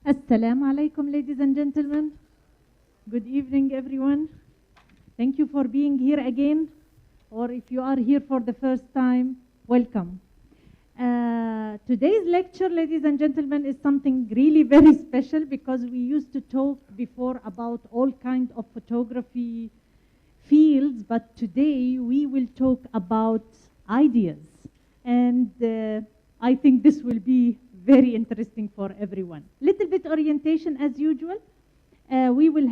Assalamu alaikum, ladies and gentlemen. Good evening, everyone. Thank you for being here again, or if you are here for the first time, welcome. Today's lecture, ladies and gentlemen, is something really very special because we used to talk before about all kinds of photography fields, but today we will talk about ideas. And I think this will be very interesting for everyone. Little bit orientation as usual. We will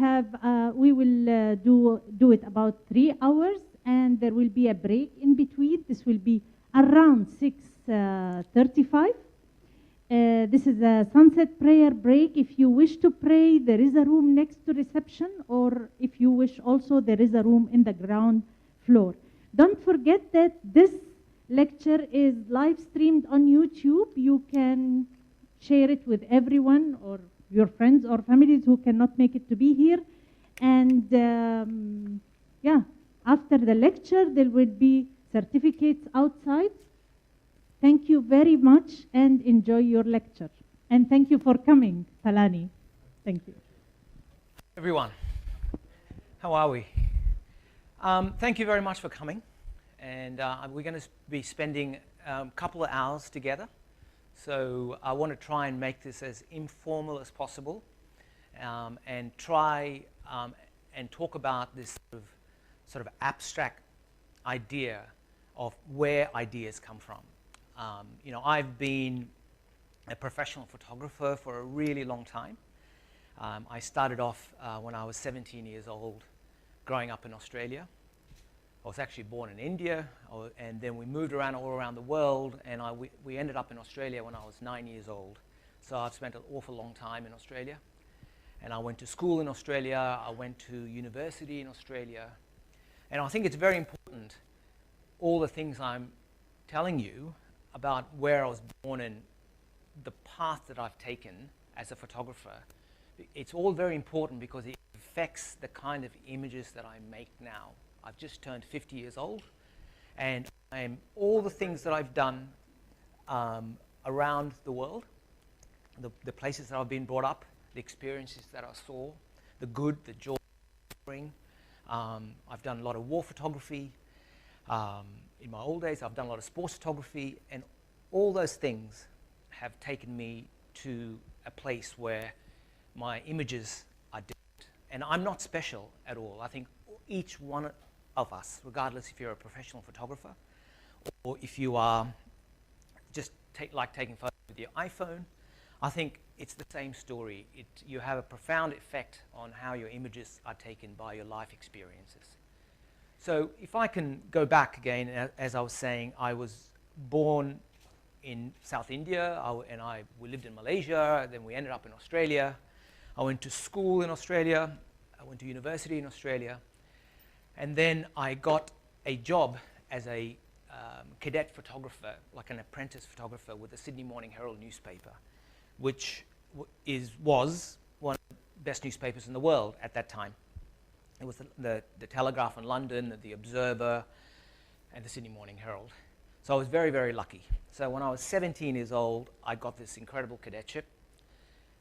do it about 3 hours, and there will be a break in between. This will be around 6:35. This is a sunset prayer break. If you wish to pray, there is a room next to reception, or if you wish also, there is a room in the ground floor. Don't forget that this lecture is live streamed on YouTube. You can share it with everyone or your friends or families who cannot make it to be here. And yeah, after the lecture, there will be certificates outside. Thank you very much and enjoy your lecture. And thank you for coming, Talani. Thank you. Everyone, how are we? Thank you very much for coming. And we're going to be spending a couple of hours together. So I want to try and make this as informal as possible and try and talk about this sort of abstract idea of where ideas come from. You know, I've been a professional photographer for a really long time. I started off when I was 17 years old, growing up in Australia. I was actually born in India, and then we moved around all around the world, and we ended up in Australia when I was 9 years old. So I've spent an awful long time in Australia. And I went to school in Australia, I went to university in Australia. And I think it's very important, all the things I'm telling you about where I was born and the path that I've taken as a photographer. It's all very important because it affects the kind of images that I make now. I've just turned 50 years old, and all the things that I've done around the world, the places that I've been brought up, the experiences that I saw, the good, the joy, I've done a lot of war photography. In my old days, I've done a lot of sports photography, and all those things have taken me to a place where my images are different. And I'm not special at all. I think each one of us, regardless if you're a professional photographer or if you are just taking photos with your iPhone, I think it's the same story. You have a profound effect on how your images are taken by your life experiences. So if I can go back again, as I was saying, I was born in South India, we lived in Malaysia, then we ended up in Australia. I went to school in Australia, I went to university in Australia, and then I got a job as a cadet photographer, like an apprentice photographer with the Sydney Morning Herald newspaper, which was one of the best newspapers in the world at that time. It was the Telegraph in London, the Observer, and the Sydney Morning Herald. So I was very, very lucky. So when I was 17 years old, I got this incredible cadetship,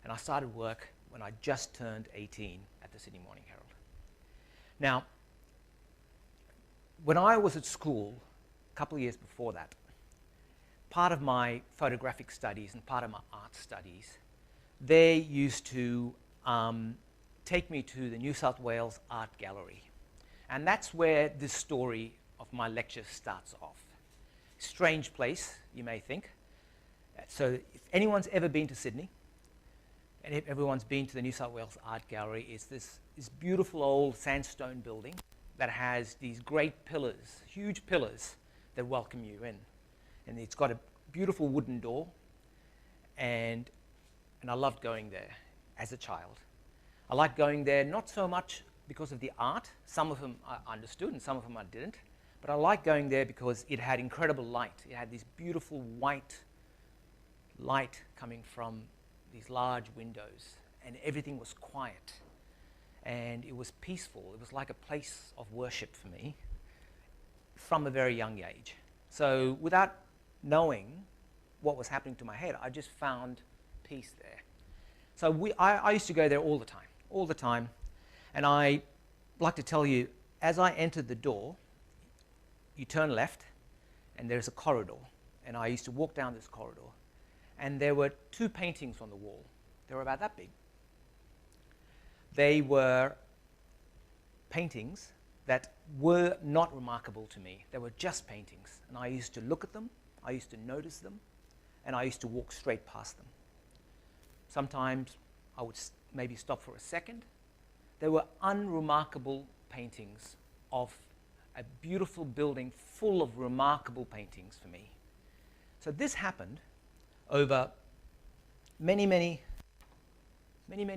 and I started work when I just turned 18 at the Sydney Morning Herald. Now, when I was at school, a couple of years before that, part of my photographic studies and part of my art studies, they used to take me to the New South Wales Art Gallery. And that's where this story of my lecture starts off. Strange place, you may think. So if anyone's ever been to Sydney, and if everyone's been to the New South Wales Art Gallery, it's this beautiful old sandstone building that has these great pillars, huge pillars that welcome you in. And it's got a beautiful wooden door, and I loved going there as a child. I liked going there not so much because of the art. Some of them I understood and some of them I didn't. But I liked going there because it had incredible light. It had this beautiful white light coming from these large windows, and everything was quiet. And it was peaceful. It was like a place of worship for me from a very young age. So without knowing what was happening to my head, I just found peace there. So I used to go there all the time. And I like to tell you, as I entered the door, you turn left, and there's a corridor. And I used to walk down this corridor. And there were 2 paintings on the wall. They were about that big. They were paintings that were not remarkable to me. They were just paintings. And I used to look at them, I used to notice them, and I used to walk straight past them. Sometimes I would maybe stop for a second. They were unremarkable paintings of a beautiful building full of remarkable paintings for me. So this happened over many, many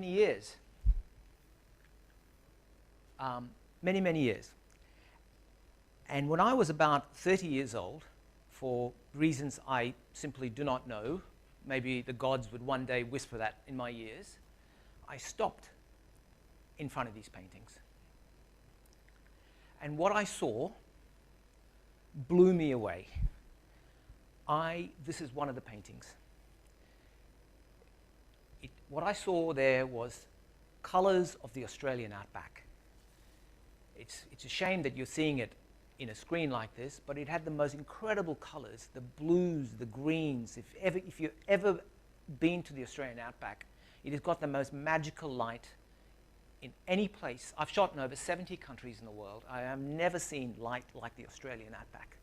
years. Many years. And when I was about 30 years old, for reasons I simply do not know, maybe the gods would one day whisper that in my ears, I stopped in front of these paintings. And what I saw blew me away. This is one of the paintings. What I saw there was colors of the Australian outback. It's a shame that you're seeing it in a screen like this, but it had the most incredible colors, the blues, the greens. If you've ever been to the Australian outback, it has got the most magical light in any place. I've shot in over 70 countries in the world. I have never seen light like the Australian outback.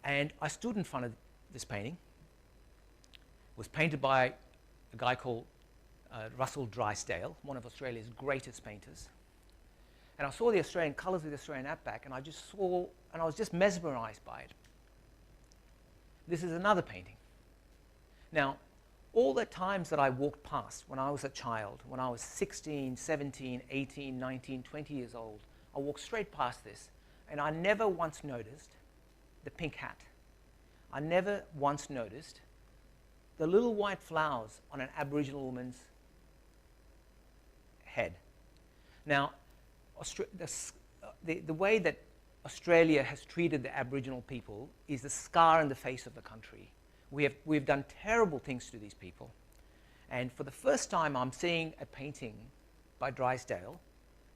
And I stood in front of this painting. It was painted by a guy called Russell Drysdale, one of Australia's greatest painters. And I saw the Australian colours of the Australian outback, and I was just mesmerised by it. This is another painting. Now, all the times that I walked past when I was a child, when I was 16, 17, 18, 19, 20 years old, I walked straight past this, and I never once noticed the pink hat. I never once noticed the little white flowers on an Aboriginal woman's head. Now, the way that Australia has treated the Aboriginal people is the scar in the face of the country. We've done terrible things to these people. And for the first time, I'm seeing a painting by Drysdale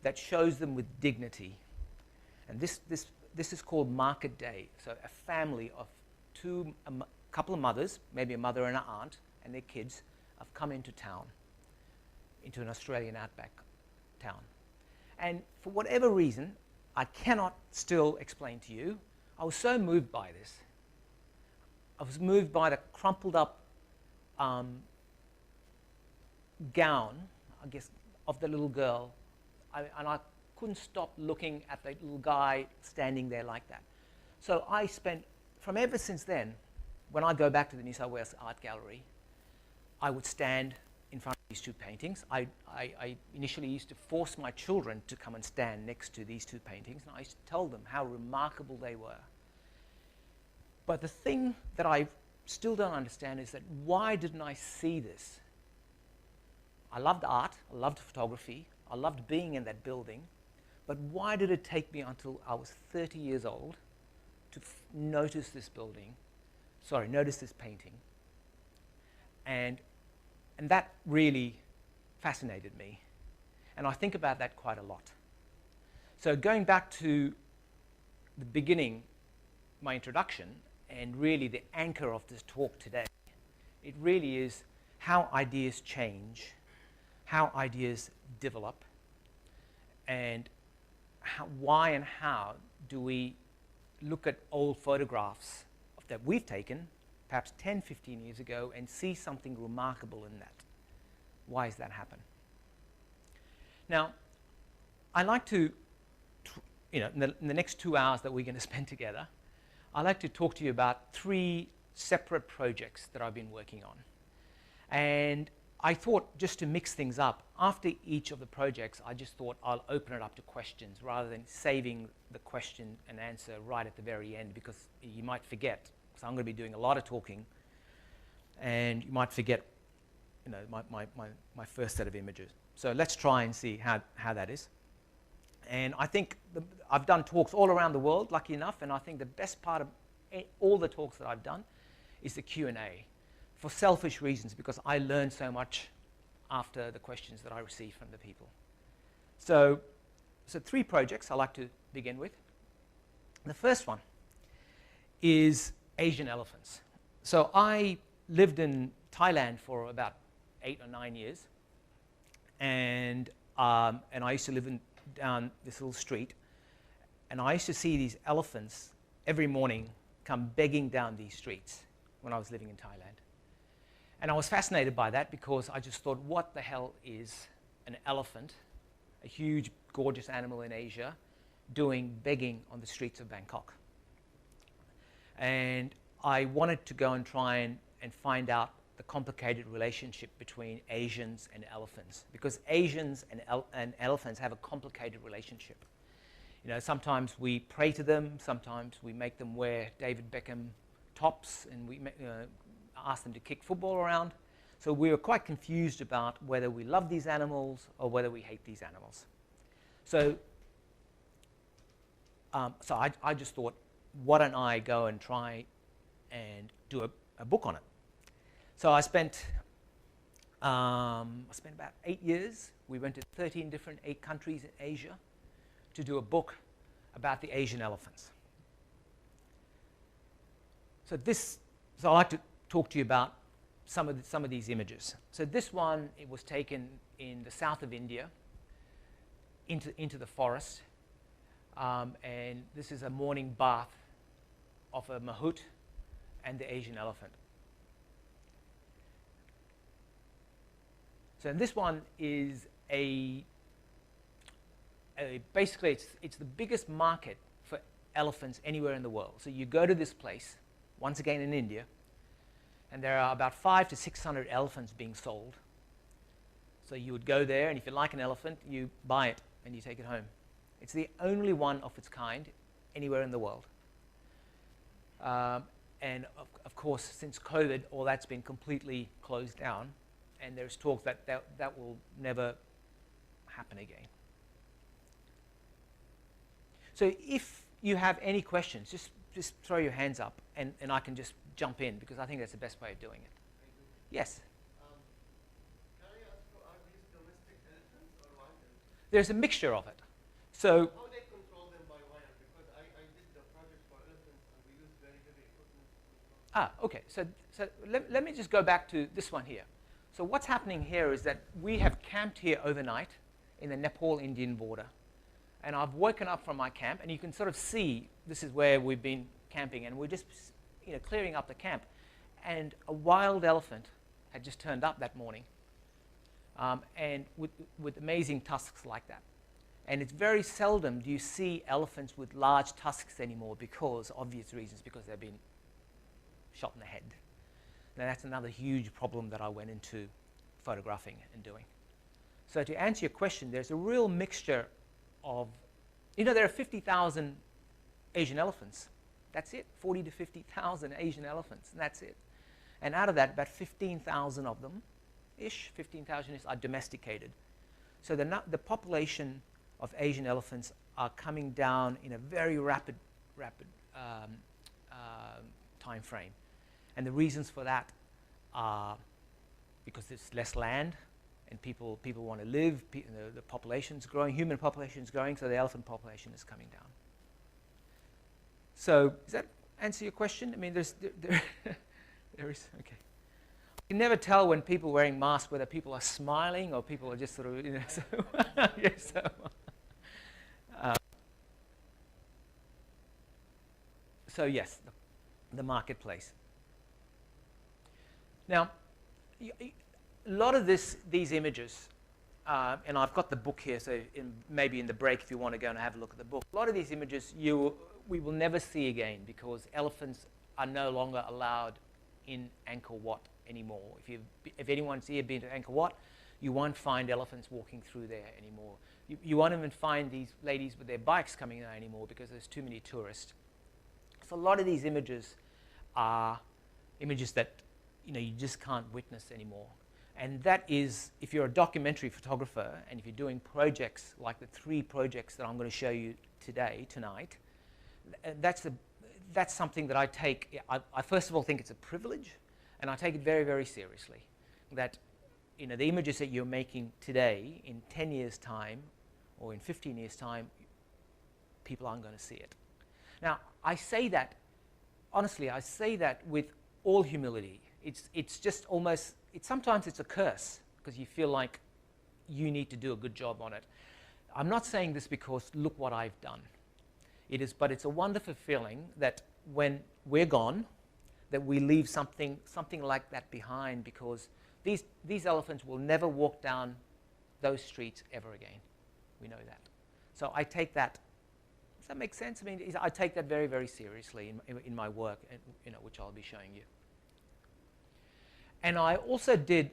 that shows them with dignity. And this is called Market Day. So a family of a couple of mothers, maybe a mother and an aunt, and their kids have come into town, into an Australian outback town. And for whatever reason, I cannot still explain to you, I was so moved by this. I was moved by the crumpled up gown, I guess, of the little girl. And I couldn't stop looking at the little guy standing there like that. So I spent, from ever since then, when I go back to the New South Wales Art Gallery, I would stand in front of these 2 paintings. I initially used to force my children to come and stand next to these 2 paintings, and I used to tell them how remarkable they were. But the thing that I still don't understand is that why didn't I see this? I loved art, I loved photography, I loved being in that building, but why did it take me until I was 30 years old to notice this painting? And that really fascinated me. And I think about that quite a lot. So going back to the beginning, my introduction, and really the anchor of this talk today, it really is how ideas change, how ideas develop, and why and how do we look at old photographs that we've taken perhaps 10, 15 years ago and see something remarkable in that. Why does that happen? Now, I like to, in the next 2 hours that we're going to spend together, I'd like to talk to you about 3 separate projects that I've been working on. And I thought, just to mix things up, after each of the projects, I just thought I'll open it up to questions rather than saving the question and answer right at the very end, because you might forget. So I'm going to be doing a lot of talking, and you might forget, my first set of images. So let's try and see how that is. And I think I've done talks all around the world, lucky enough, and I think the best part of all the talks that I've done is the Q&A, for selfish reasons, because I learned so much after the questions that I receive from the people. So 3 projects I'd like to begin with. The first one is Asian elephants. So I lived in Thailand for about 8 or 9 years, and I used to live down this little street, and I used to see these elephants every morning come begging down these streets when I was living in Thailand. And I was fascinated by that because I just thought, what the hell is an elephant, a huge, gorgeous animal in Asia, doing begging on the streets of Bangkok? And I wanted to go and try and find out the complicated relationship between Asians and elephants, because Asians and elephants have a complicated relationship. You know, sometimes we pray to them, sometimes we make them wear David Beckham tops, and we ask them to kick football around. So we were quite confused about whether we love these animals or whether we hate these animals. So I just thought, why don't I go and try and do a book on it? So I spent about 8 years. We went to 13 different 8 countries in Asia to do a book about the Asian elephants. So I'd like to talk to you about some of these images. So this one, it was taken in the south of India, into the forest, and this is a morning bath of a mahout and the Asian elephant. So this one is basically it's the biggest market for elephants anywhere in the world. So you go to this place, once again in India, and there are about 500 to 600 elephants being sold. So you would go there, and if you like an elephant, you buy it and you take it home. It's the only one of its kind anywhere in the world. And of course, since COVID, all that's been completely closed down, and there's talk that will never happen again. So if you have any questions, just throw your hands up, and I can just jump in, because I think that's the best way of doing it. Yes? Can I ask, are these domestic elephants or wild elephants? There's a mixture of it. So How they control them by wire? Because I did the project for elephants, and we used very heavy equipment to control. okay. So let me just go back to this one here. So what's happening here is that we have camped here overnight in the Nepal-Indian border. And I've woken up from my camp, and you can sort of see this is where we've been camping, and we're just clearing up the camp. And a wild elephant had just turned up that morning, and with amazing tusks like that. And it's very seldom do you see elephants with large tusks anymore, because obvious reasons, because they've been shot in the head. Now that's another huge problem that I went into photographing and doing. So to answer your question, there's a real mixture of, there are 50,000 Asian elephants. That's it, 40 to 50,000 Asian elephants, and that's it. And out of that, about 15,000 of them, 15,000 are domesticated. So the population of Asian elephants are coming down in a very rapid time frame. And the reasons for that are because there's less land, and people want to live, the population's growing, human population's growing, so the elephant population is coming down. So does that answer your question? I mean, there is, okay. You can never tell when people are wearing masks whether people are smiling or people are just sort of, so, yeah, so yes, the marketplace. Now, a lot of these images, and I've got the book here, so maybe in the break if you want to go and have a look at the book. A lot of these images we will never see again, because elephants are no longer allowed in Angkor Wat anymore. If anyone's here been to Angkor Wat, you won't find elephants walking through there anymore. You won't even find these ladies with their bikes coming there anymore, because there's too many tourists. So a lot of these images are images that you just can't witness anymore. And that is, if you're a documentary photographer, and if you're doing projects like the 3 projects that I'm going to show you tonight, that's something that I take. I first of all think it's a privilege, and I take it very, very seriously. That the images that you're making today, in 10 years' time or in 15 years' time, people aren't going to see it. Now, I say that, honestly, I say that with all humility. It's just almost, sometimes it's a curse because you feel like you need to do a good job on it. I'm not saying this because look what I've done. But it's a wonderful feeling that when we're gone, that we leave something like that behind, because these elephants will never walk down those streets ever again. We know that. So I take that. Does that make sense? I mean, I take that very, very seriously in my work, and, which I'll be showing you. And I also did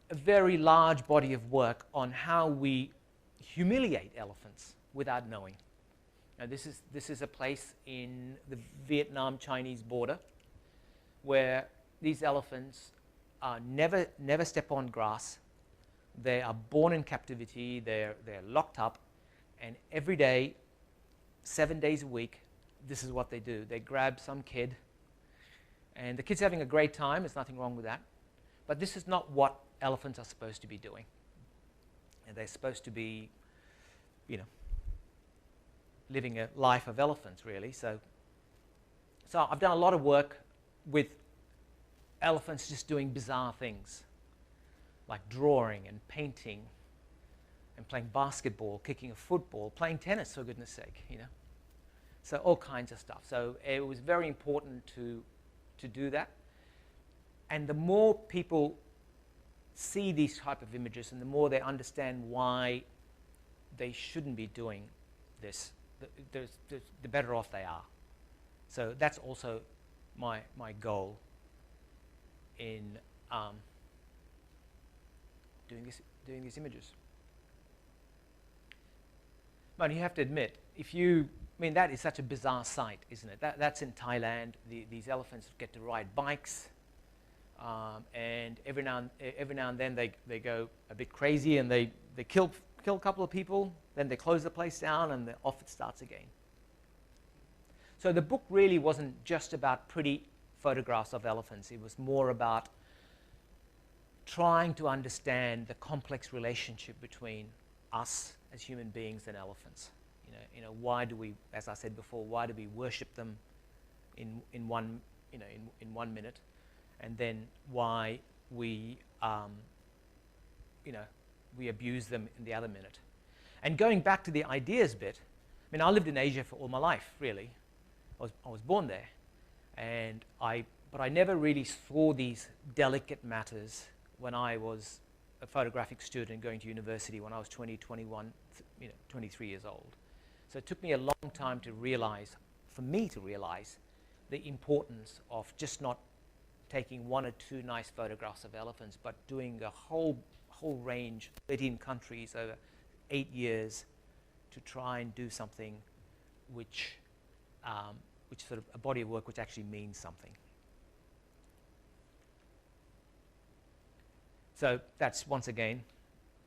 a very large body of work on how we humiliate elephants without knowing. Now, this is a place in the Vietnam-Chinese border where these elephants never step on grass. They are born in captivity. They're locked up, and every day, 7 days a week, this is what they do. They grab some kid, and the kid's having a great time. There's nothing wrong with that. But this is not what elephants are supposed to be doing. And they're supposed to be, living a life of elephants, really. So I've done a lot of work with elephants just doing bizarre things, like drawing and painting and playing basketball, kicking a football, playing tennis, for goodness sake, So all kinds of stuff. So it was very important to do that. And the more people see these type of images and the more they understand why they shouldn't be doing this, the better off they are. So that's also my goal in doing these images. But you have to admit, that is such a bizarre sight, isn't it? That's in Thailand. These elephants get to ride bikes, and every now and then they go a bit crazy and they kill a couple of people. Then they close the place down and off it starts again. So the book really wasn't just about pretty photographs of elephants. It was more about trying to understand the complex relationship between us as human beings and elephants. Why do we, as I said before, why do we worship them in 1 minute, and then why we we abuse them in the other minute. And going back to the ideas bit, I lived in Asia for all my life, really. I was born there, but I never really saw these delicate matters when I was a photographic student going to university when I was 20, 21, 23 years old. So it took me a long time for me to realize the importance of just not taking 1 or 2 nice photographs of elephants, but doing a whole range, 13 countries over 8 years, to try and do something which sort of a body of work which actually means something. So that's, once again,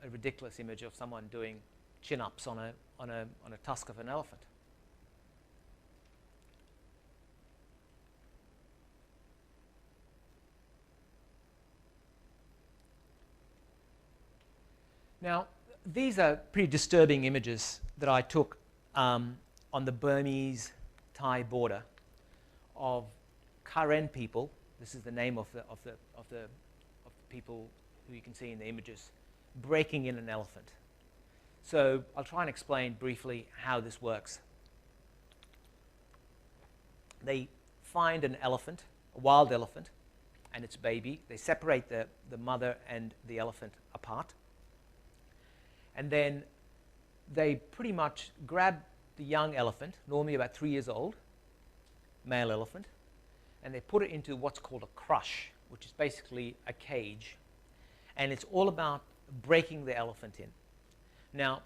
a ridiculous image of someone doing chin-ups on a tusk of an elephant. Now, these are pretty disturbing images that I took on the Burmese-Thai border of Karen people. This is the name of the people who you can see in the images, breaking in an elephant. So I'll try and explain briefly how this works. They find an elephant, a wild elephant, and its baby. They separate the mother and the elephant apart. And then they pretty much grab the young elephant, normally about 3 years old, male elephant, and they put it into what's called a crush, which is basically a cage. And it's all about breaking the elephant in. Now,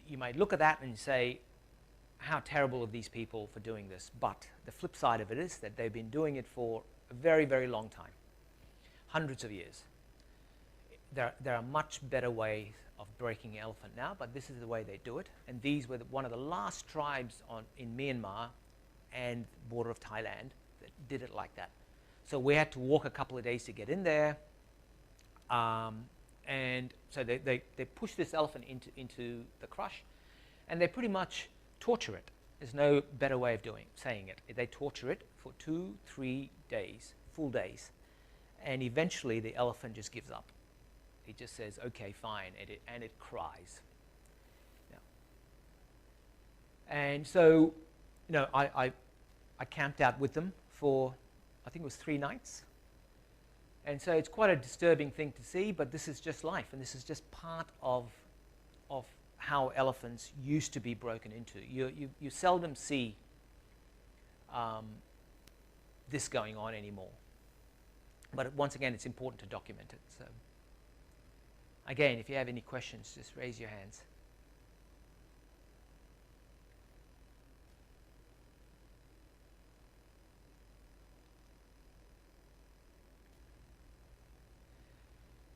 you might look at that and say, how terrible of these people for doing this. But the flip side of it is that they've been doing it for a very, very long time, hundreds of years. There are much better ways of breaking an elephant now, but this is the way they do it. And these were one of the last tribes in Myanmar and border of Thailand that did it like that. So we had to walk a couple of days to get in there. And so they push this elephant into the crush, and they pretty much torture it. There's no better way of saying it. They torture it for 2-3 days, full days, and eventually the elephant just gives up. It just says, okay, fine, and it cries. Yeah. And so, you know, I camped out with them for, I think it was 3 nights. And so it's quite a disturbing thing to see, but this is just life, and this is just part of how elephants used to be broken into. You seldom see this going on anymore. But once again, it's important to document it. So again, if you have any questions, just raise your hands.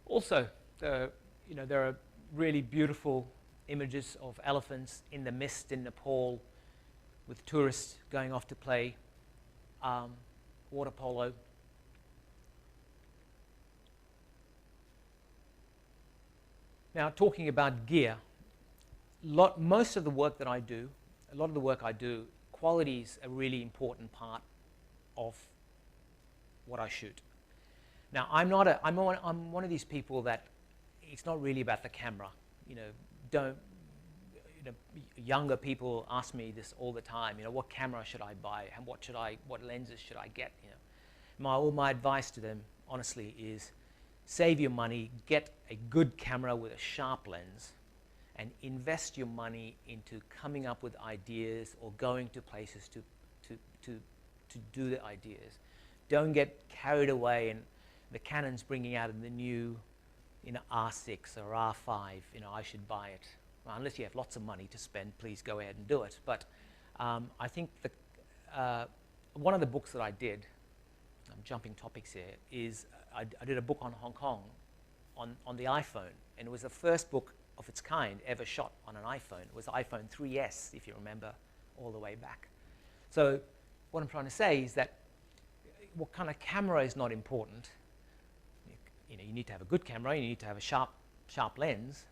Also, you know, there are really beautiful images of elephants in the mist in Nepal, with tourists going off to play water polo. Now, talking about gear, most of the work that I do, a lot of the work I do, quality is a really important part of what I shoot. Now, I'm one of these people that it's not really about the camera. You know, younger people ask me this all the time. You know, what camera should I buy, and what lenses should I get? You know, all my advice to them, honestly, is save your money, get a good camera with a sharp lens, and invest your money into coming up with ideas or going to places to do the ideas. Don't get carried away and the Canon's bringing out the new, you know, R6 or R5, you know, I should buy it. Well, unless you have lots of money to spend, please go ahead and do it. But I think one of the books that I did, I'm jumping topics here, is I did a book on Hong Kong on the iPhone, and it was the first book of its kind ever shot on an iPhone. It was the iPhone 3S, if you remember, all the way back. So what I'm trying to say is that what kind of camera is not important. You know, you need to have a good camera, you need to have a sharp lens,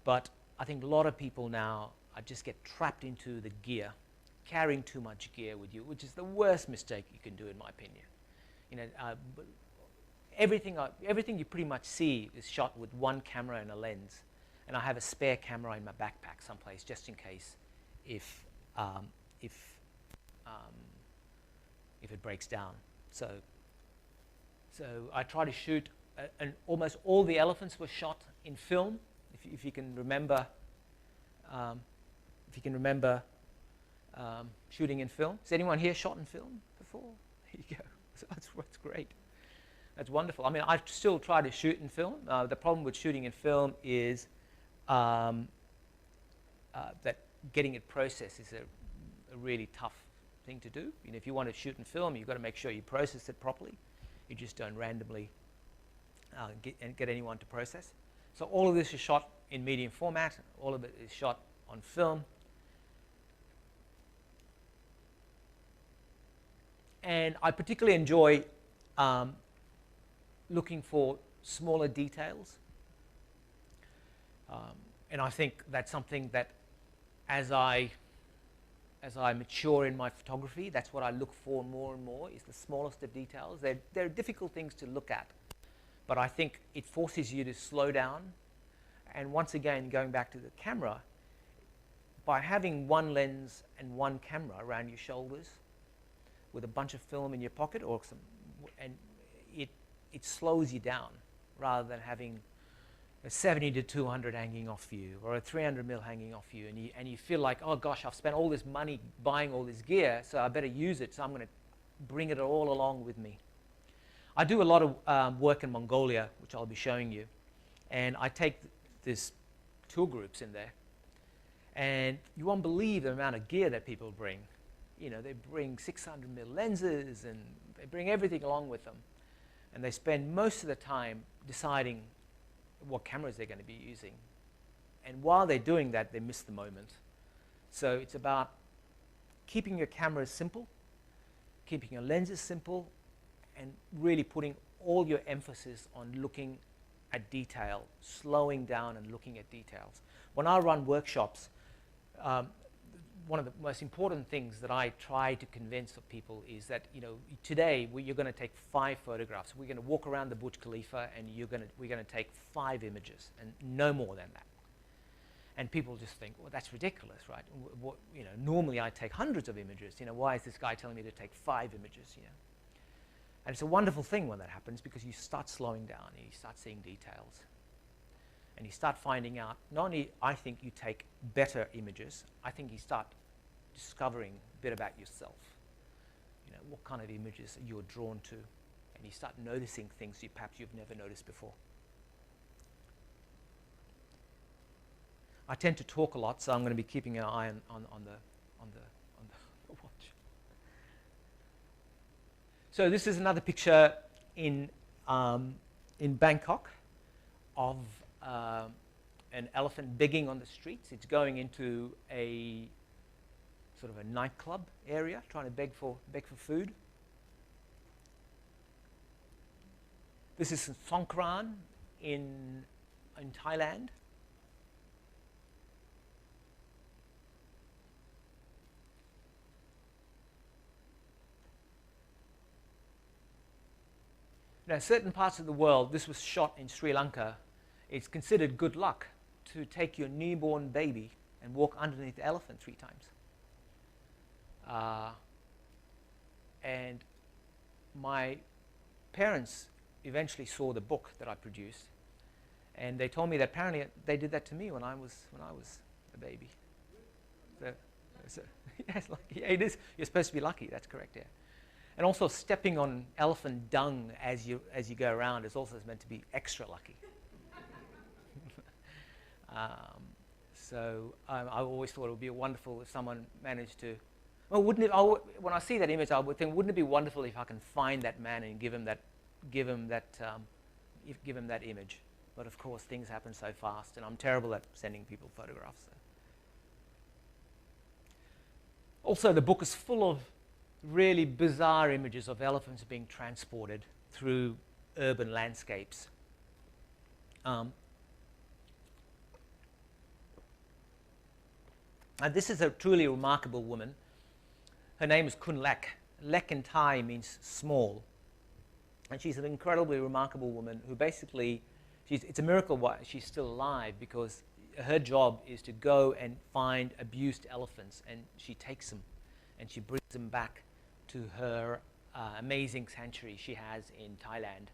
but I think a lot of people now just get trapped into the gear, carrying too much gear with you, which is the worst mistake you can do, in my opinion. You know, everything you pretty much see is shot with one camera and a lens, and I have a spare camera in my backpack someplace just in case if it breaks down. So I try to shoot. And almost all the elephants were shot in film. If you can remember, shooting in film. Has anyone here shot in film before? There you go. That's great. That's wonderful. I mean, I still try to shoot in film. The problem with shooting in film is that getting it processed is a really tough thing to do. You know, if you want to shoot in film, you've got to make sure you process it properly. You just don't randomly get anyone to process. So all of this is shot in medium format. All of it is shot on film. And I particularly enjoy looking for smaller details. And I think that's something that as I mature in my photography, that's what I look for more and more, is the smallest of details. They're difficult things to look at, but I think it forces you to slow down. And once again, going back to the camera, by having one lens and one camera around your shoulders with a bunch of film in your pocket, it slows you down rather than having a 70 to 200 hanging off you or a 300 mil hanging off you, and you feel like, oh gosh, I've spent all this money buying all this gear, so I better use it, so I'm going to bring it all along with me. I do a lot of work in Mongolia, which I'll be showing you, and I take this tour groups in there, and you won't believe the amount of gear that people bring. You know, they bring 600 mil lenses, and they bring everything along with them, and they spend most of the time deciding what cameras they're going to be using. And while they're doing that, they miss the moment. So it's about keeping your cameras simple, keeping your lenses simple, and really putting all your emphasis on looking at detail, slowing down and looking at details. When I run workshops, one of the most important things that I try to convince of people is that, you know, today you're going to take 5 photographs. We're going to walk around the Burj Khalifa and we're going to take 5 images and no more than that. And people just think, well, that's ridiculous, right? You know, normally I take hundreds of images. You know, why is this guy telling me to take 5 images? You know, and it's a wonderful thing when that happens because you start slowing down and you start seeing details. And you start finding out, not only I think you take better images, I think you start discovering a bit about yourself. You know, what kind of images you're drawn to. And you start noticing things perhaps you've never noticed before. I tend to talk a lot, so I'm going to be keeping an eye on the watch. So this is another picture in Bangkok of an elephant begging on the streets. It's going into a sort of a nightclub area, trying to beg for food. This is Songkran in Thailand. Now, certain parts of the world, this was shot in Sri Lanka, it's considered good luck to take your newborn baby and walk underneath the elephant 3 times. And my parents eventually saw the book that I produced, and they told me that apparently they did that to me when I was a baby. So yes, lucky. Yeah, it is. You're supposed to be lucky. That's correct. Yeah. And also, stepping on elephant dung as you go around is also meant to be extra lucky. I always thought it would be wonderful if someone managed to. Well, wouldn't it? When I see that image, I would think, wouldn't it be wonderful if I can find that man and give him that image? But of course, things happen so fast, and I'm terrible at sending people photographs. So. Also, the book is full of really bizarre images of elephants being transported through urban landscapes. And this is a truly remarkable woman. Her name is Kun Lek. Lek in Thai means small. And she's an incredibly remarkable woman who basically, it's a miracle why she's still alive, because her job is to go and find abused elephants, and she takes them and she brings them back to her amazing sanctuary she has in Thailand.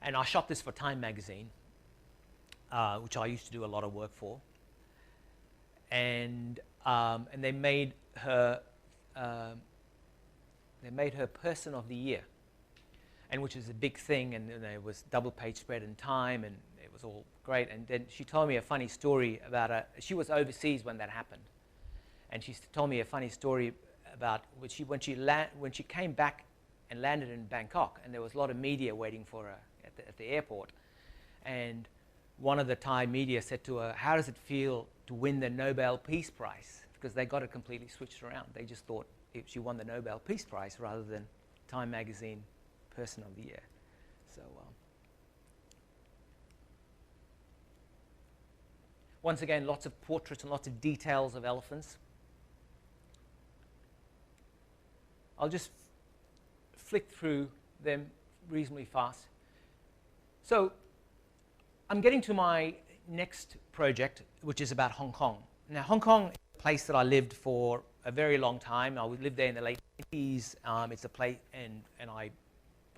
And I shot this for Time magazine, which I used to do a lot of work for. And they made her Person of the Year, and which is a big thing. And it was double page spread in Time, and it was all great. And then she told me a funny story about she was overseas when that happened, and she told me a funny story about when she came back and landed in Bangkok, and there was a lot of media waiting for her at the airport. And one of the Thai media said to her, "How does it feel to win the Nobel Peace Prize?" Because they got it completely switched around. They just thought she won the Nobel Peace Prize rather than Time magazine Person of the Year. So once again, lots of portraits and lots of details of elephants. I'll just flick through them reasonably fast. So I'm getting to my next project, which is about Hong Kong. Now, Hong Kong is a place that I lived for a very long time. I lived there in the late 80s. It's a place, and I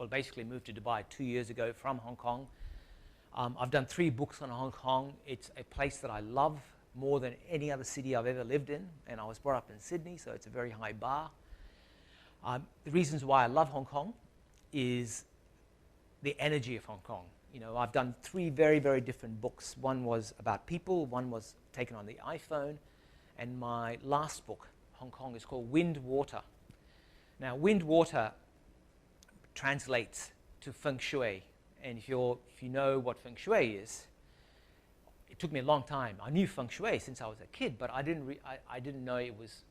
basically moved to Dubai 2 years ago from Hong Kong. I've done 3 books on Hong Kong. It's a place that I love more than any other city I've ever lived in, and I was brought up in Sydney, so it's a very high bar. The reasons why I love Hong Kong is the energy of Hong Kong. You know, I've done 3 very, very different books. One was about people, one was taken on the iPhone, and my last book, Hong Kong, is called Wind Water. Now, wind water translates to feng shui, and if you know what feng shui is, it took me a long time. I knew feng shui since I was a kid, but I didn't know it was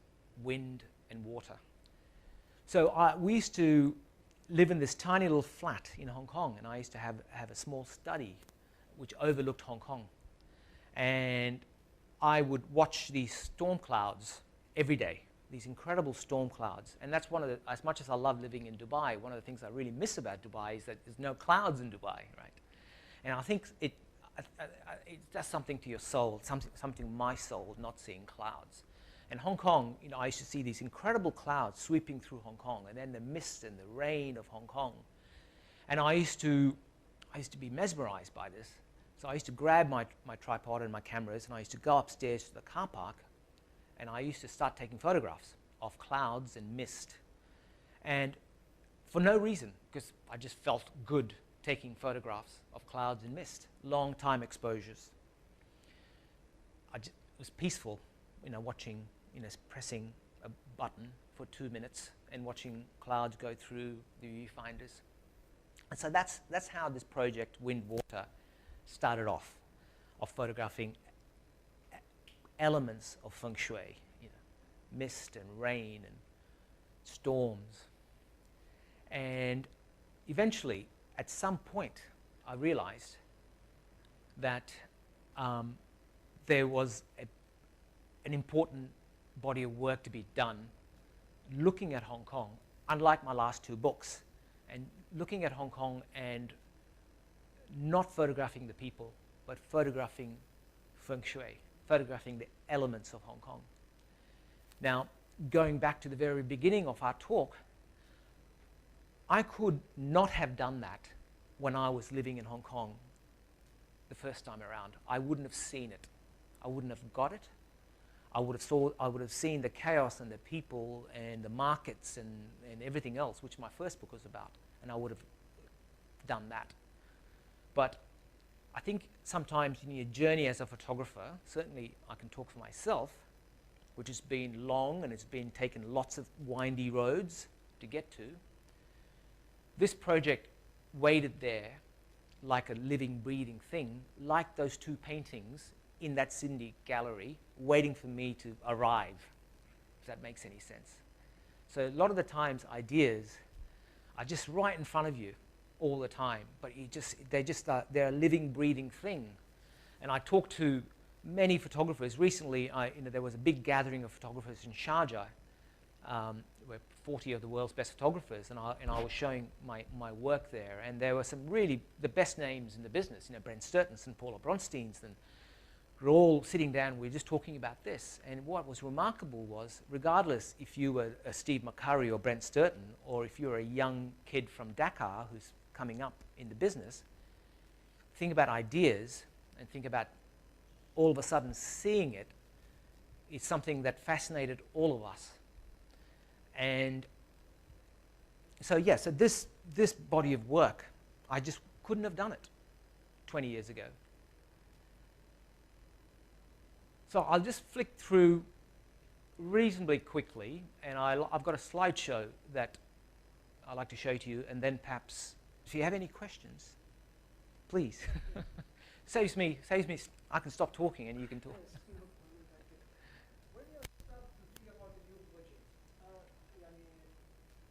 wind and water. So we used to live in this tiny little flat in Hong Kong, and I used to have a small study which overlooked Hong Kong. And I would watch these storm clouds every day, these incredible storm clouds. And that's one of the, as much as I love living in Dubai, one of the things I really miss about Dubai is that there's no clouds in Dubai, right? And I think it does something to your soul, something to my soul, not seeing clouds. And Hong Kong, you know, I used to see these incredible clouds sweeping through Hong Kong, and then the mist and the rain of Hong Kong. And I used to be mesmerized by this. So I used to grab my tripod and my cameras, and I used to go upstairs to the car park, and I used to start taking photographs of clouds and mist. And for no reason, because I just felt good taking photographs of clouds and mist, long time exposures. It was peaceful, you know, watching, you know, pressing a button for 2 minutes and watching clouds go through the viewfinders. And so that's how this project, Wind Water, started off, of photographing elements of feng shui, you know, mist and rain and storms. And eventually, at some point, I realized that there was an important body of work to be done looking at Hong Kong, unlike my last 2 books, and looking at Hong Kong and not photographing the people, but photographing feng shui, photographing the elements of Hong Kong. Now, going back to the very beginning of our talk, I could not have done that when I was living in Hong Kong the first time around. I wouldn't have seen it. I wouldn't have got it. I would have seen the chaos and the people and the markets and everything else, which my first book was about, and I would have done that. But I think sometimes in your journey as a photographer, certainly I can talk for myself, which has been long and it's been taken lots of windy roads to get to, this project waited there like a living, breathing thing, like those 2 paintings in that Sydney gallery, waiting for me to arrive, if that makes any sense. So a lot of the times ideas are just right in front of you all the time, but they're a living, breathing thing. And I talked to many photographers. Recently, there was a big gathering of photographers in Sharjah, where 40 of the world's best photographers, and I was showing my work there. And there were some really the best names in the business, you know, Brent Sturtons and Paula Bronsteins, and we're all sitting down, we're just talking about this. And what was remarkable was, regardless if you were a Steve McCurry or Brent Sturton, or if you're a young kid from Dakar who's coming up in the business, think about ideas and think about all of a sudden seeing it. It's something that fascinated all of us. And so, yeah, so this body of work, I just couldn't have done it 20 years ago. So I'll just flick through reasonably quickly, and I've got a slideshow that I'd like to show to you, and then perhaps, if you have any questions, please. saves me, I can stop talking and you can talk. When you start to think about a new project,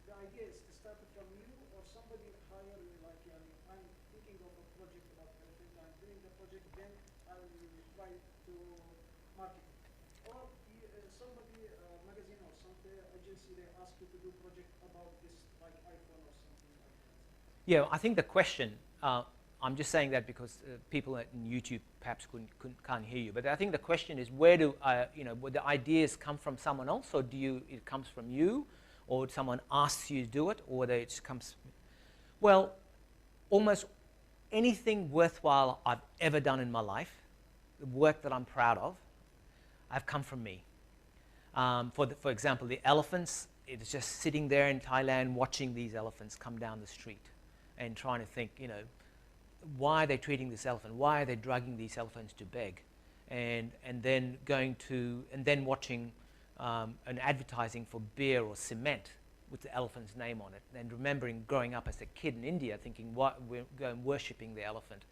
the idea is to start it from you or somebody hire you, like I'm thinking of a project about elephant, I'm doing the project, then I'll try to market it. Or somebody, magazine or some agency, they ask you to do project about this, like iPhone or something like that. Yeah, I think the question, I'm just saying that because people in YouTube perhaps can't hear you. But I think the question is, where do would the ideas come from someone else, or it comes from you, or someone asks you to do it, or whether it comes? Well, almost anything worthwhile I've ever done in my life, the work that I'm proud of, have come from me. For example, the elephants. It's just sitting there in Thailand watching these elephants come down the street, and trying to think, why are they treating this elephant? Why are they drugging these elephants to beg? And then watching an advertising for beer or cement with the elephant's name on it, and remembering growing up as a kid in India thinking, what, we're going worshipping the elephant.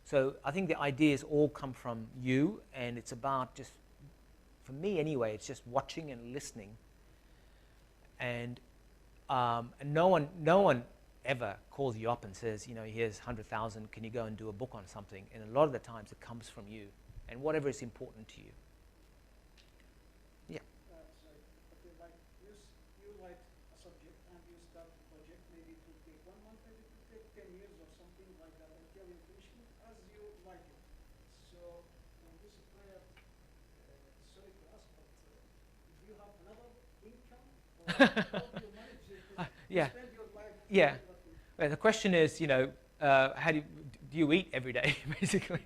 So I think the ideas all come from you, and it's about just, for me anyway, it's just watching and listening. And no one ever calls you up and says, you know, here's 100,000, can you go and do a book on something? And a lot of the times it comes from you and whatever is important to you. Yeah. Sorry. Okay, like you write a subject and you start a project. Maybe it will take 1 month, maybe it will take 10 years or something like that until you finish it as you like it. So on this prayer, sorry to ask, but do you have another income or how do you manage it to Yeah. spend your life? Yeah. doing what you- Well, the question is, you know, how do you eat every day, basically,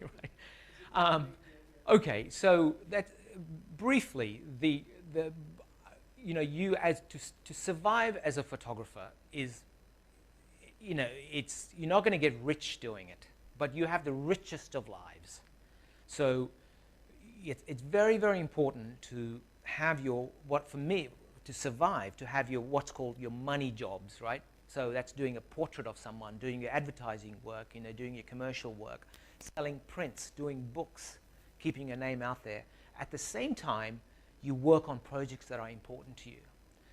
right? Okay, so that briefly, you know, you as to survive as a photographer is, you know, you're not going to get rich doing it, but you have the richest of lives. So it's very, very important to have for me, to survive, to have what's called your money jobs, right? So that's doing a portrait of someone, doing your advertising work, you know, doing your commercial work, selling prints, doing books, keeping your name out there. At the same time, you work on projects that are important to you.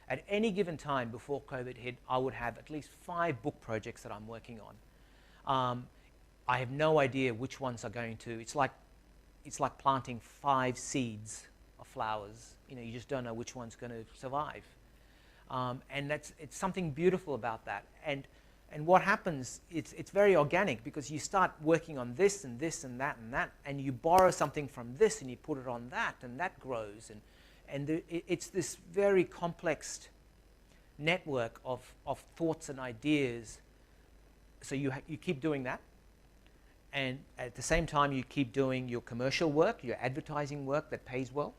At any given time before COVID hit, I would have at least 5 book projects that I'm working on. I have no idea which ones are going to. It's like planting 5 seeds of flowers. You know, you just don't know which one's going to survive. And it's something beautiful about that. And what happens, it's very organic because you start working on this and this and that, and you borrow something from this and you put it on that, and that grows. And it's this very complex network of thoughts and ideas. So you keep doing that. And at the same time, you keep doing your commercial work, your advertising work that pays well.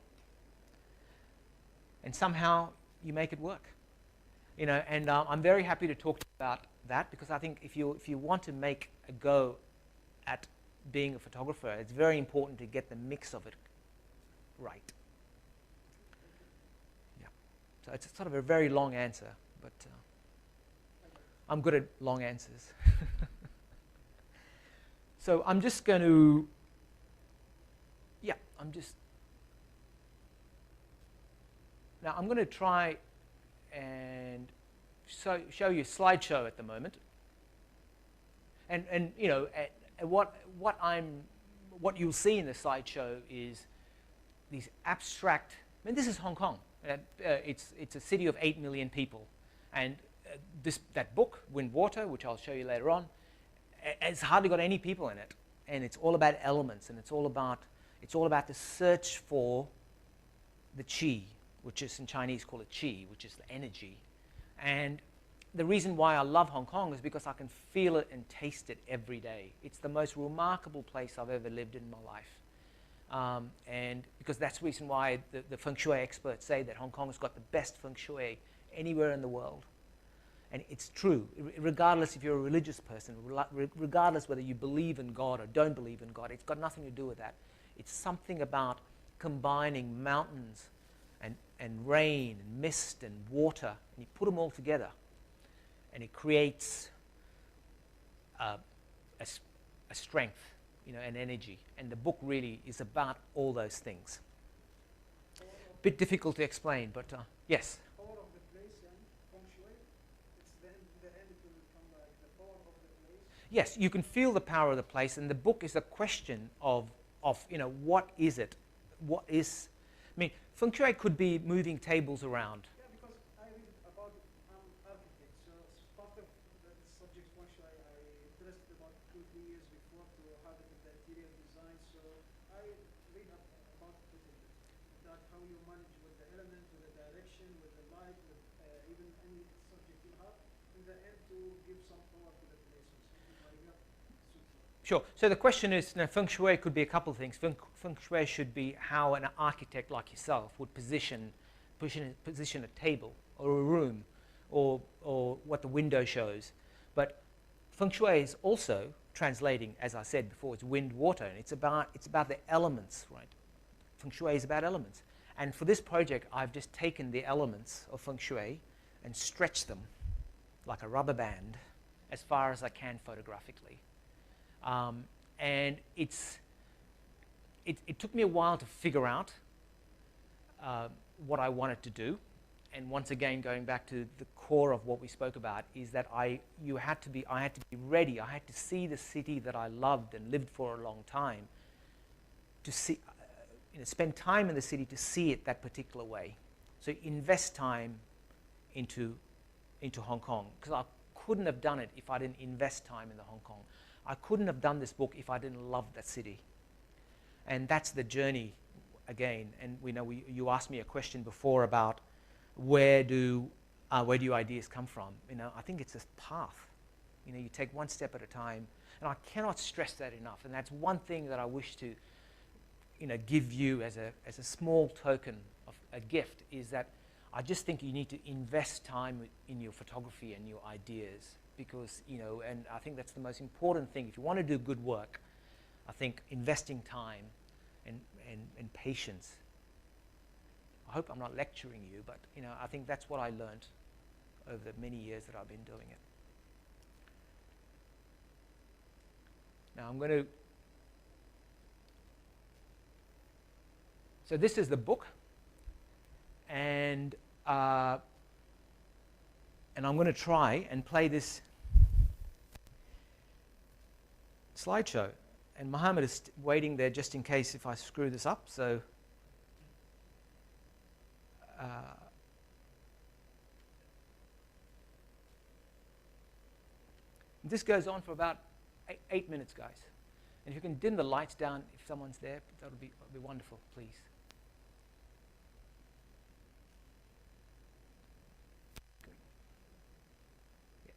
And somehow you make it work. You know, and I'm very happy to talk to you about that because I think if you want to make a go at being a photographer, it's very important to get the mix of it right. Yeah. So it's sort of a very long answer, but I'm good at long answers. So I'm just going to, now I'm going to try and show you a slideshow at the moment. And you know, what you'll see in the slideshow is these abstract. I mean, this is Hong Kong. It's a city of 8 million people, and that book, Wind Water, which I'll show you later on, it's hardly got any people in it, and it's all about elements, and it's all about the search for the qi, which is in Chinese called a qi, which is the energy. And the reason why I love Hong Kong is because I can feel it and taste it every day. It's the most remarkable place I've ever lived in my life. And because that's the reason why the feng shui experts say that Hong Kong has got the best feng shui anywhere in the world. And it's true, regardless if you're a religious person, regardless whether you believe in God or don't believe in God, it's got nothing to do with that. It's something about combining mountains and rain and mist and water, and you put them all together, and it creates a strength, you know, an energy. And the book really is about all those things. Bit difficult to explain, but yes. Power of the place and feng shui. It's then the end it will become like the power of the place. Yes, you can feel the power of the place, and the book is a question of you know, what is it? What is, I mean, feng shui could be moving tables around. Yeah, because I read about architect, so as part of the subject feng shui, I interested about 2-3 years before to have it in the interior design. So I read about it, that how you manage with the element, with the direction, with the light, with even any subject you have, in the end to give some power to the place or something like that. Sure. So the question is, you know, feng shui could be a couple of things. Feng shui should be how an architect like yourself would position a table or a room, or what the window shows. But feng shui is also translating, as I said before, it's wind, water, and it's about the elements, right? Feng shui is about elements. And for this project, I've just taken the elements of feng shui and stretched them like a rubber band as far as I can photographically. And it took me a while to figure out what I wanted to do. and once again, going back to the core of what we spoke about, is that I had to be ready. I had to see the city that I loved and lived for a long time, to see, spend time in the city to see it that particular way. So invest time into Hong Kong, because I couldn't have done it if I didn't invest time in the Hong Kong. I couldn't have done this book if I didn't love that city. And that's the journey again. And you asked me a question before about where do ideas come from? I think it's a path. You take one step at a time, and I cannot stress that enough. And that's one thing that I wish to, give you as a small token of a gift, is that I just think you need to invest time in your photography and your ideas, because and I think that's the most important thing. If you want to do good work, I think investing time and patience. I hope I'm not lecturing you, but I think that's what I learned over the many years that I've been doing it. Now I'm going to. So this is the book, and I'm going to try and play this slideshow. And Mohammed is waiting there just in case if I screw this up. So this goes on for about 8 minutes, guys. And if you can dim the lights down if someone's there, that would be wonderful, please. Good. Yeah.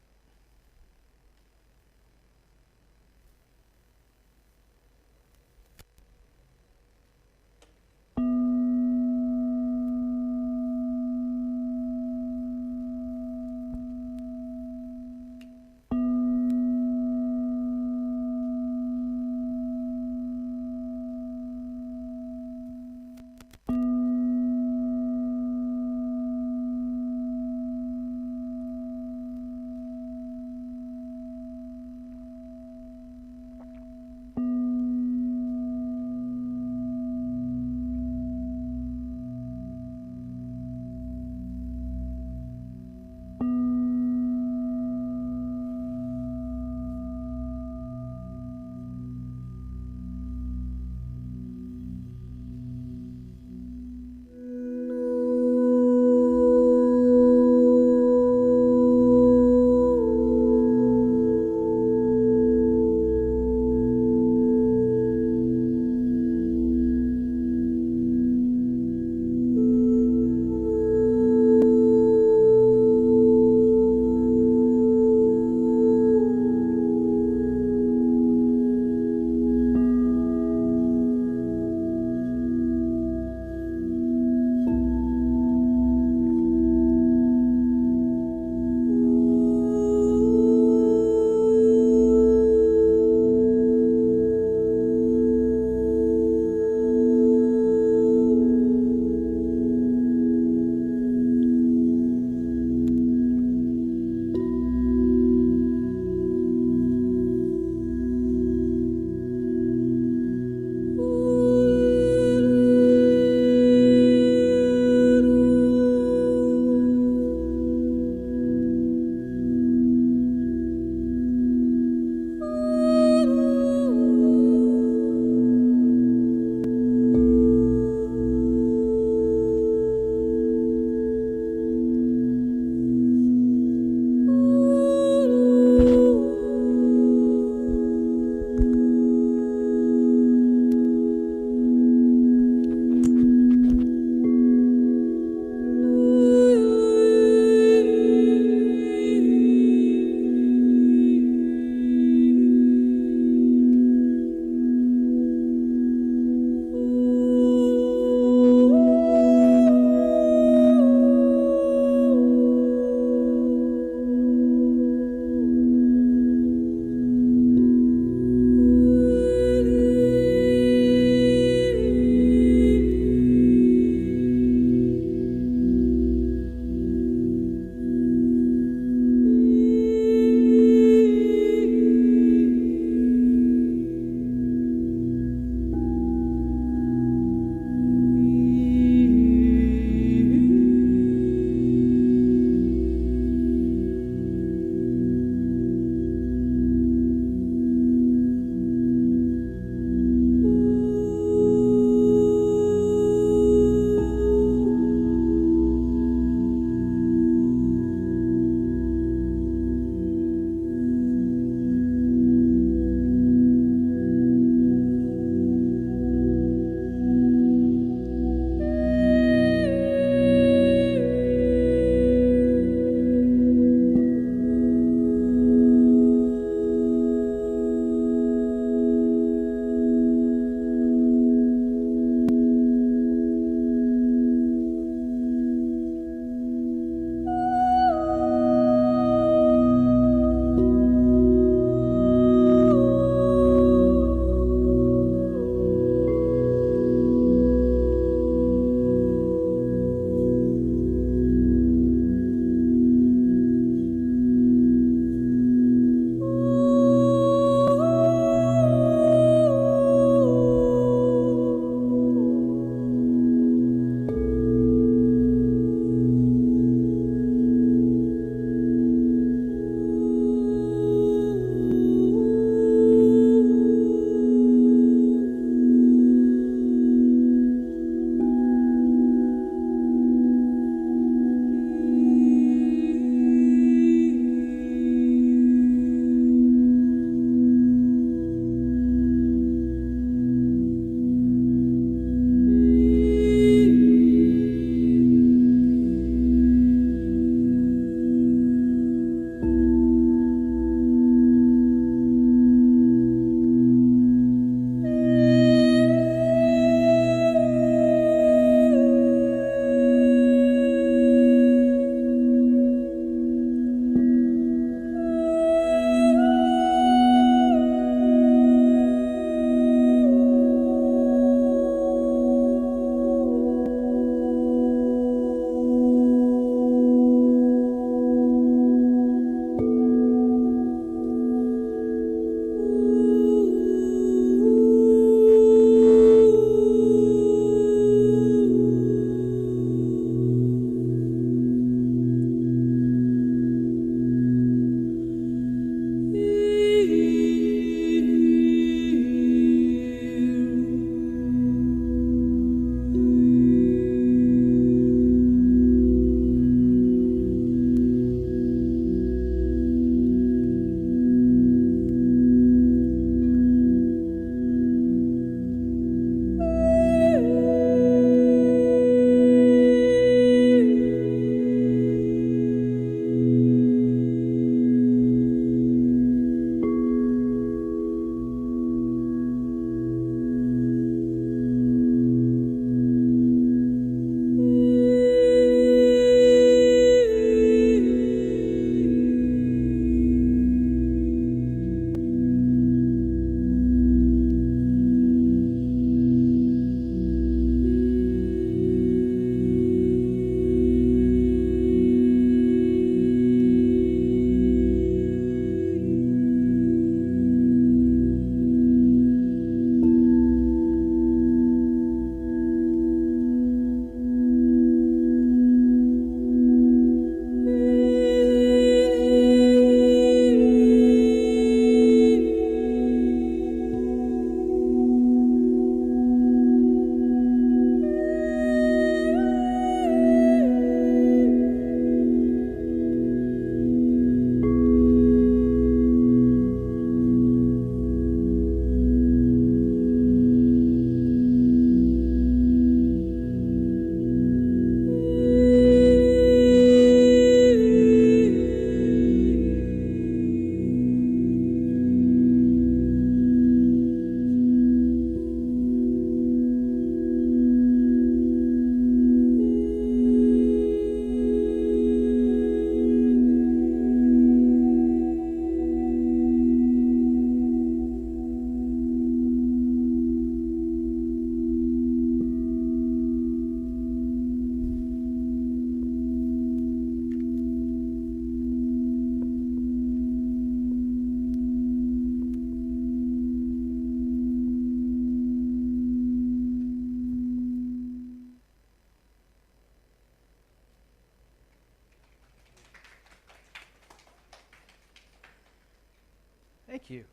you.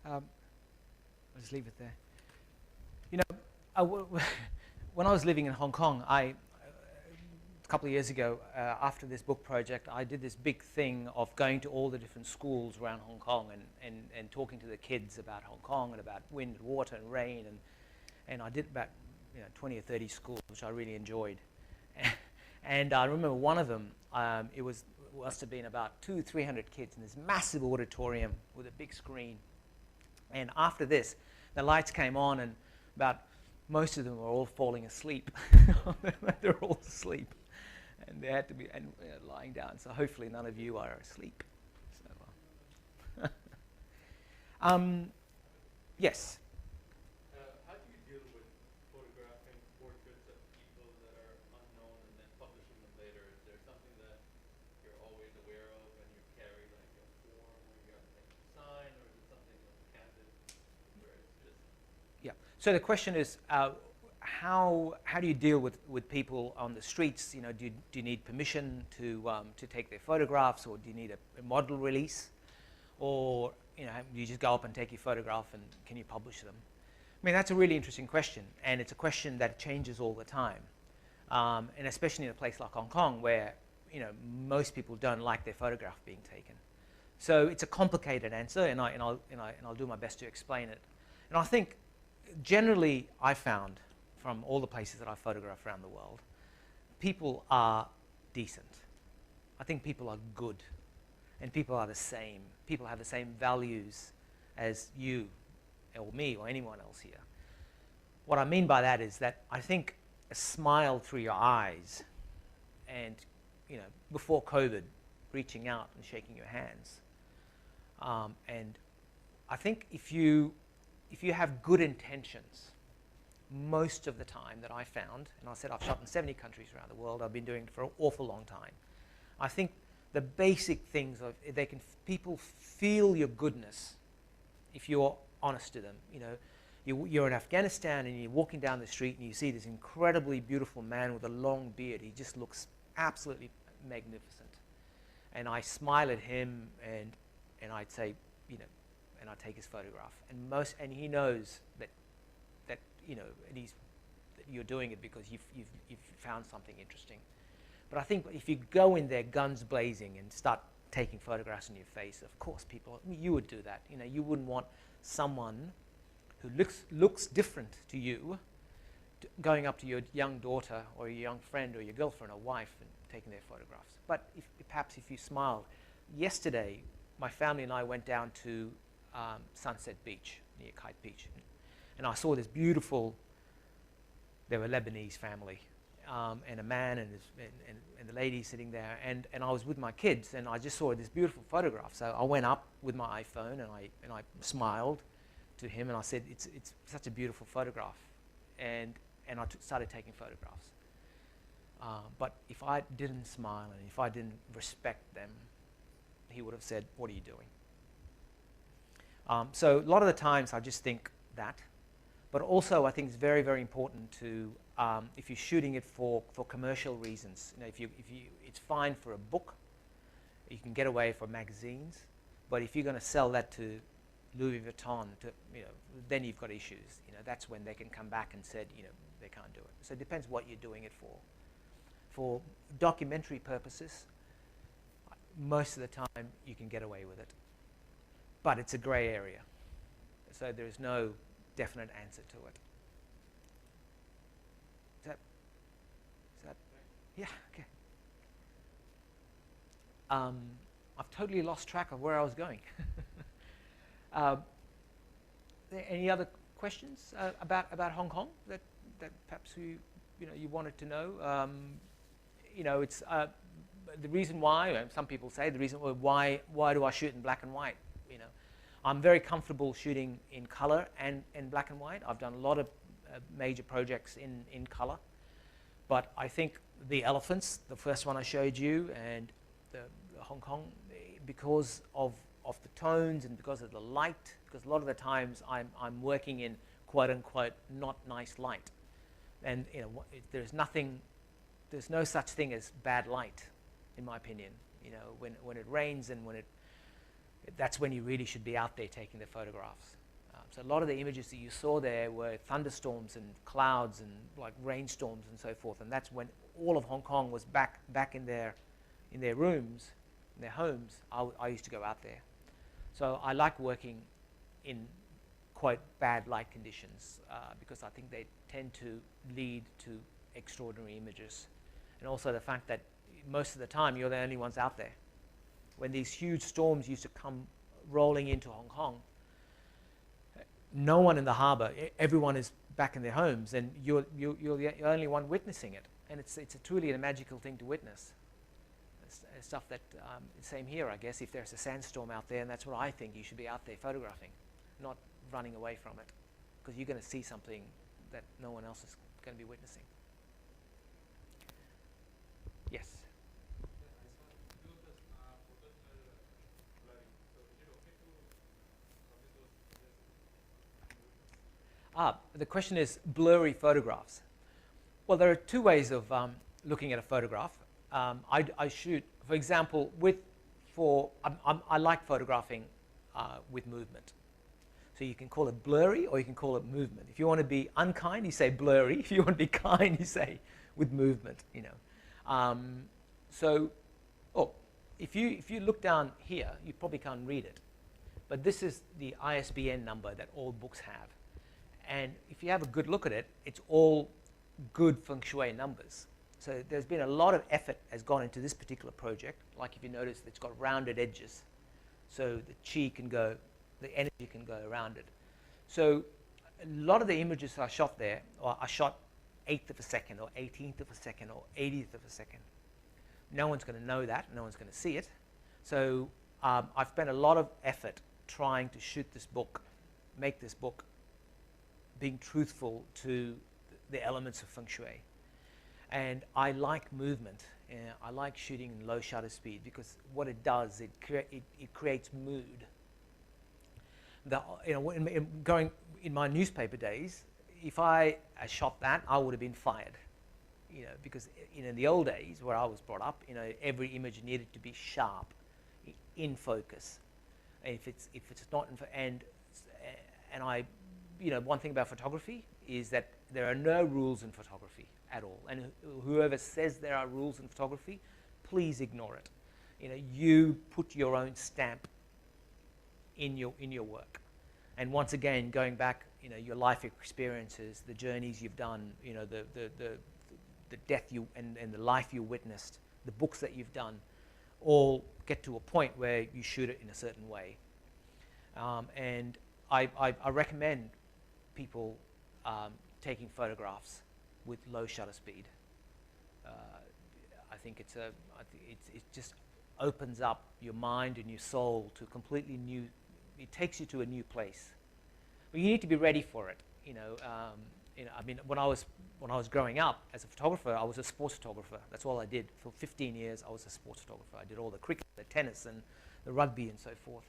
I'll just leave it there. You know, when I was living in Hong Kong, a couple of years ago, after this book project, I did this big thing of going to all the different schools around Hong Kong and talking to the kids about Hong Kong and about wind and water and rain. And I did about 20 or 30 schools, which I really enjoyed. And I remember one of them, it must have been about 200-300 kids in this massive auditorium with a big screen. And after this, the lights came on, and most of them were all falling asleep. They're all asleep, and they had to be lying down. So hopefully none of you are asleep. So, yes. How do you deal with photographing portraits of people that are unknown and then publishing them later? Is there something that you're always aware of and you carry like a form or you got like a sign, or is it something like candid where it's just... Yeah. So the question is, how do you deal with people on the streets? You know, do you need permission to take their photographs, or do you need a model release, or do you just go up and take your photograph and can you publish them? I mean, that's a really interesting question, and it's a question that changes all the time, and especially in a place like Hong Kong, where most people don't like their photograph being taken. So it's a complicated answer, and I'll do my best to explain it. And I think generally I found from all the places that I photograph around the world, people are decent. I think people are good, and people are the same. People have the same values as you or me or anyone else here. What I mean by that is that I think a smile through your eyes, and before COVID, reaching out and shaking your hands, and I think if you have good intentions, most of the time that I found, and I said I've shot in 70 countries around the world, I've been doing it for an awful long time. I think the basic things of people feel your goodness if you're honest to them. You're in Afghanistan and you're walking down the street and you see this incredibly beautiful man with a long beard. He just looks absolutely magnificent. And I smile at him and I'd say, and I take his photograph. And he knows that you're doing it because you've found something interesting. But I think if you go in there guns blazing and start taking photographs in your face, of course you would do that. You wouldn't want someone who looks different to you going up to your young daughter or your young friend or your girlfriend or wife and taking their photographs. But perhaps if you smiled. Yesterday, my family and I went down to Sunset Beach, near Kite Beach. And I saw this beautiful, they were a Lebanese family, and a man and the lady sitting there. And I was with my kids, and I just saw this beautiful photograph. So I went up with my iPhone, and I smiled to him, and I said, it's such a beautiful photograph. And I started taking photographs. But if I didn't smile and if I didn't respect them, he would have said, what are you doing? So a lot of the times I just think that. But also I think it's very, very important to, if you're shooting it for commercial reasons, it's fine for a book. You can get away for magazines. But if you're going to sell that to Louis Vuitton, then you've got issues. That's when they can come back and said, they can't do it. So it depends what you're doing it for. For documentary purposes, most of the time you can get away with it. But it's a gray area. So there is no definite answer to it. Is that yeah, okay. I've totally lost track of where I was going. Any other questions about Hong Kong that perhaps you wanted to know? It's the reason why. Some people say the reason why do I shoot in black and white? I'm very comfortable shooting in color and in black and white. I've done a lot of major projects in color, but I think the elephants, the first one I showed you, and the Hong Kong, because of the tones and because of the light, because a lot of the times I'm working in quote unquote not nice light, and there's no such thing as bad light, in my opinion. When it rains and when that's when you really should be out there taking the photographs. So a lot of the images that you saw there were thunderstorms and clouds and like rainstorms and so forth, and that's when all of Hong Kong was back in their rooms, in their homes. I used to go out there. So I like working in quite bad light conditions because I think they tend to lead to extraordinary images. And also the fact that most of the time you're the only ones out there. When these huge storms used to come rolling into Hong Kong, no one in the harbour, everyone is back in their homes, and you're the only one witnessing it. And it's truly a magical thing to witness. It's stuff that, same here, I guess, if there's a sandstorm out there, and that's what I think you should be out there photographing, not running away from it, because you're going to see something that no one else is going to be witnessing. Yes? The question is blurry photographs. Well, there are two ways of looking at a photograph. I shoot, for example, I like photographing with movement. So you can call it blurry or you can call it movement. If you want to be unkind, you say blurry. If you want to be kind, you say with movement, you know. If you look down here, you probably can't read it. But this is the ISBN number that all books have. And if you have a good look at it, it's all good feng shui numbers. So there's been a lot of effort has gone into this particular project. Like if you notice, it's got rounded edges. So the chi can go, the energy can go around it. So a lot of the images I shot there are shot 1/8 of a second or 18th of a second or 80th of a second. No one's going to know that. No one's going to see it. So I've spent a lot of effort trying to shoot this book, make this book being truthful to the elements of feng shui. And I like movement. I like shooting in low shutter speed because what it does, it creates mood. Going in my newspaper days, if I shot that, I would have been fired. Because in the old days where I was brought up, every image needed to be sharp, in focus. And if it's not and one thing about photography is that there are no rules in photography at all. And whoever says there are rules in photography, please ignore it. You put your own stamp in your work. And once again, going back, your life experiences, the journeys you've done, the death and the life you witnessed, the books that you've done, all get to a point where you shoot it in a certain way. And I recommend people taking photographs with low shutter speed. I think it just opens up your mind and your soul to a completely new. It takes you to a new place. But you need to be ready for it. When I was growing up as a photographer, I was a sports photographer. That's all I did for 15 years. I was a sports photographer. I did all the cricket, the tennis, and the rugby, and so forth.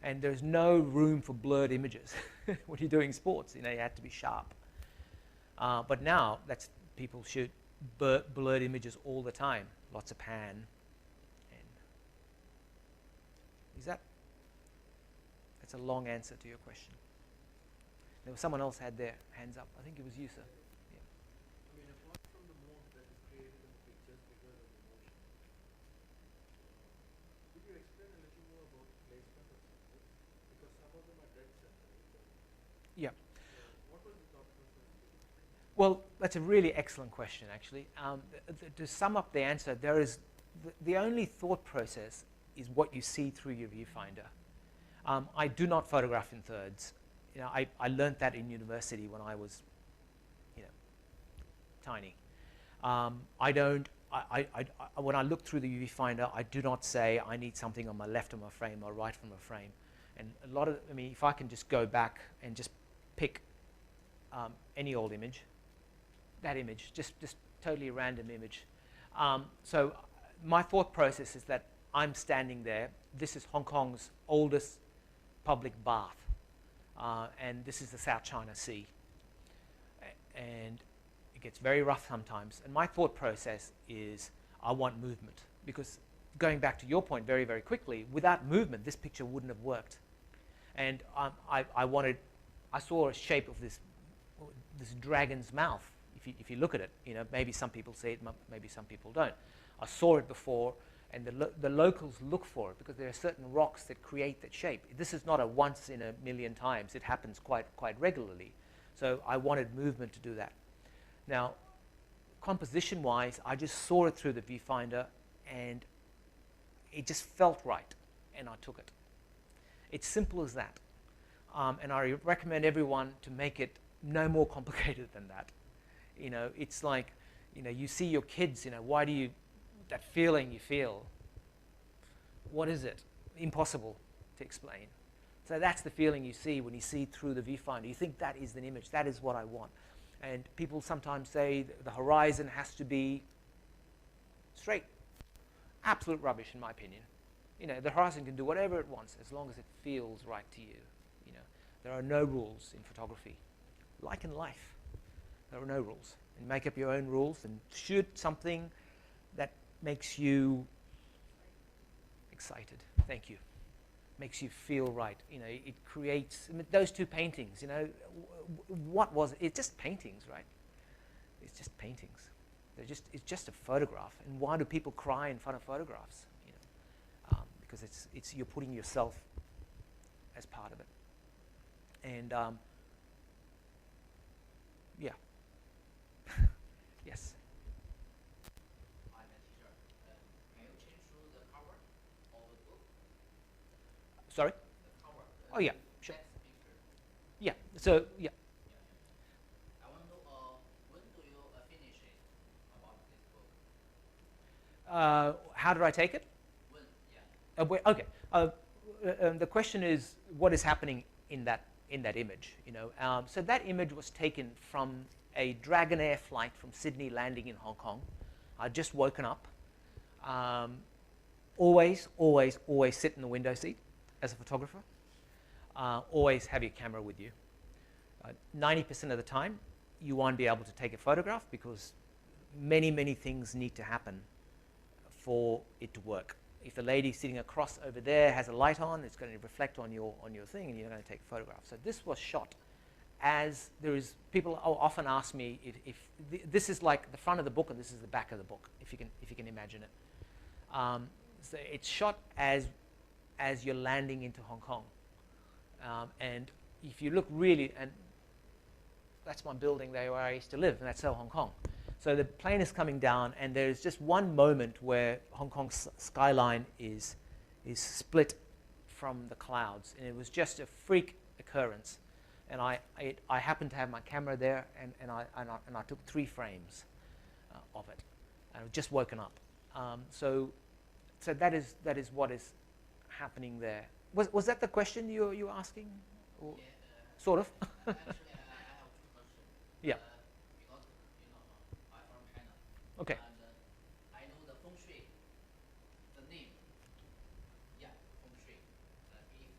And there's no room for blurred images when you're doing sports. You have to be sharp. But now people shoot blurred images all the time. Lots of pan. That's a long answer to your question. There was someone else had their hands up. I think it was you, sir. Yeah. Apart from the mode that is created in the pictures because of emotion, could you explain a little more about placement of subjects? Because some of them are dead center. Yeah. What was the thought process? Well, that's a really excellent question, actually. To sum up the answer, there is the only thought process is what you see through your viewfinder. I do not photograph in thirds. I learned that in university when I was, tiny. When I look through the viewfinder, I do not say I need something on my left of my frame or right from my frame. And if I can just go back and just pick any old image, that image, just totally random image. So my thought process is that I'm standing there. This is Hong Kong's oldest public bath. And this is the South China Sea. And it gets very rough sometimes. And my thought process is I want movement because going back to your point very, very quickly, without movement, this picture wouldn't have worked. And I saw a shape of this dragon's mouth. If you look at it, maybe some people see it, maybe some people don't. I saw it before, and the locals look for it because there are certain rocks that create that shape. This is not a once in a million times. It happens quite regularly. So I wanted movement to do that. Now, composition-wise, I just saw it through the viewfinder, and it just felt right, and I took it. It's simple as that. And I recommend everyone to make it no more complicated than that. It's like, you see your kids, why do you, that feeling you feel, what is it? Impossible to explain. So that's the feeling you see when you see through the viewfinder. You think that is an image, that is what I want. And people sometimes say the horizon has to be straight. Absolute rubbish, in my opinion. The horizon can do whatever it wants as long as it feels right to you. There are no rules in photography. Like in life, there are no rules. And make up your own rules and shoot something that makes you excited. Thank you. Makes you feel right. It creates those two paintings. What was it? It's just paintings, right? It's just paintings. It's just a photograph. And why do people cry in front of photographs? Because it's you're putting yourself as part of it. And yeah. Yes. I'm a teacher. Can you change through the cover of the book? Sorry? The cover. Oh, yeah, sure. Next picture. Yeah. So yeah. I want to know when do you finish it about this book? How did I take it? When? Yeah. Okay. The question is, what is happening in that image? So that image was taken from a Dragonair flight from Sydney landing in Hong Kong. I'd just woken up. Always sit in the window seat as a photographer. Always have your camera with you. 90% of the time, you won't be able to take a photograph because many things need to happen for it to work. If the lady sitting across over there has a light on, it's going to reflect on your thing, and you're going to take a photograph. So this was shot as there is. People often ask me if this is like the front of the book and this is the back of the book, if you can imagine it. So it's shot as you're landing into Hong Kong, and if you look really, and that's my building there where I used to live, and that's Hong Kong. So the plane is coming down, and there's just one moment where Hong Kong's skyline is split from the clouds, and it was just a freak occurrence. And I happened to have my camera there, and I took 3 frames of it. I've just woken up. So that is what is happening there. Was that the question you were asking? Or Yeah, sort of. actually, I have 2 questions. Yeah. Because I'm from China. Okay. And I know the feng shui, the name. Yeah, feng shui. If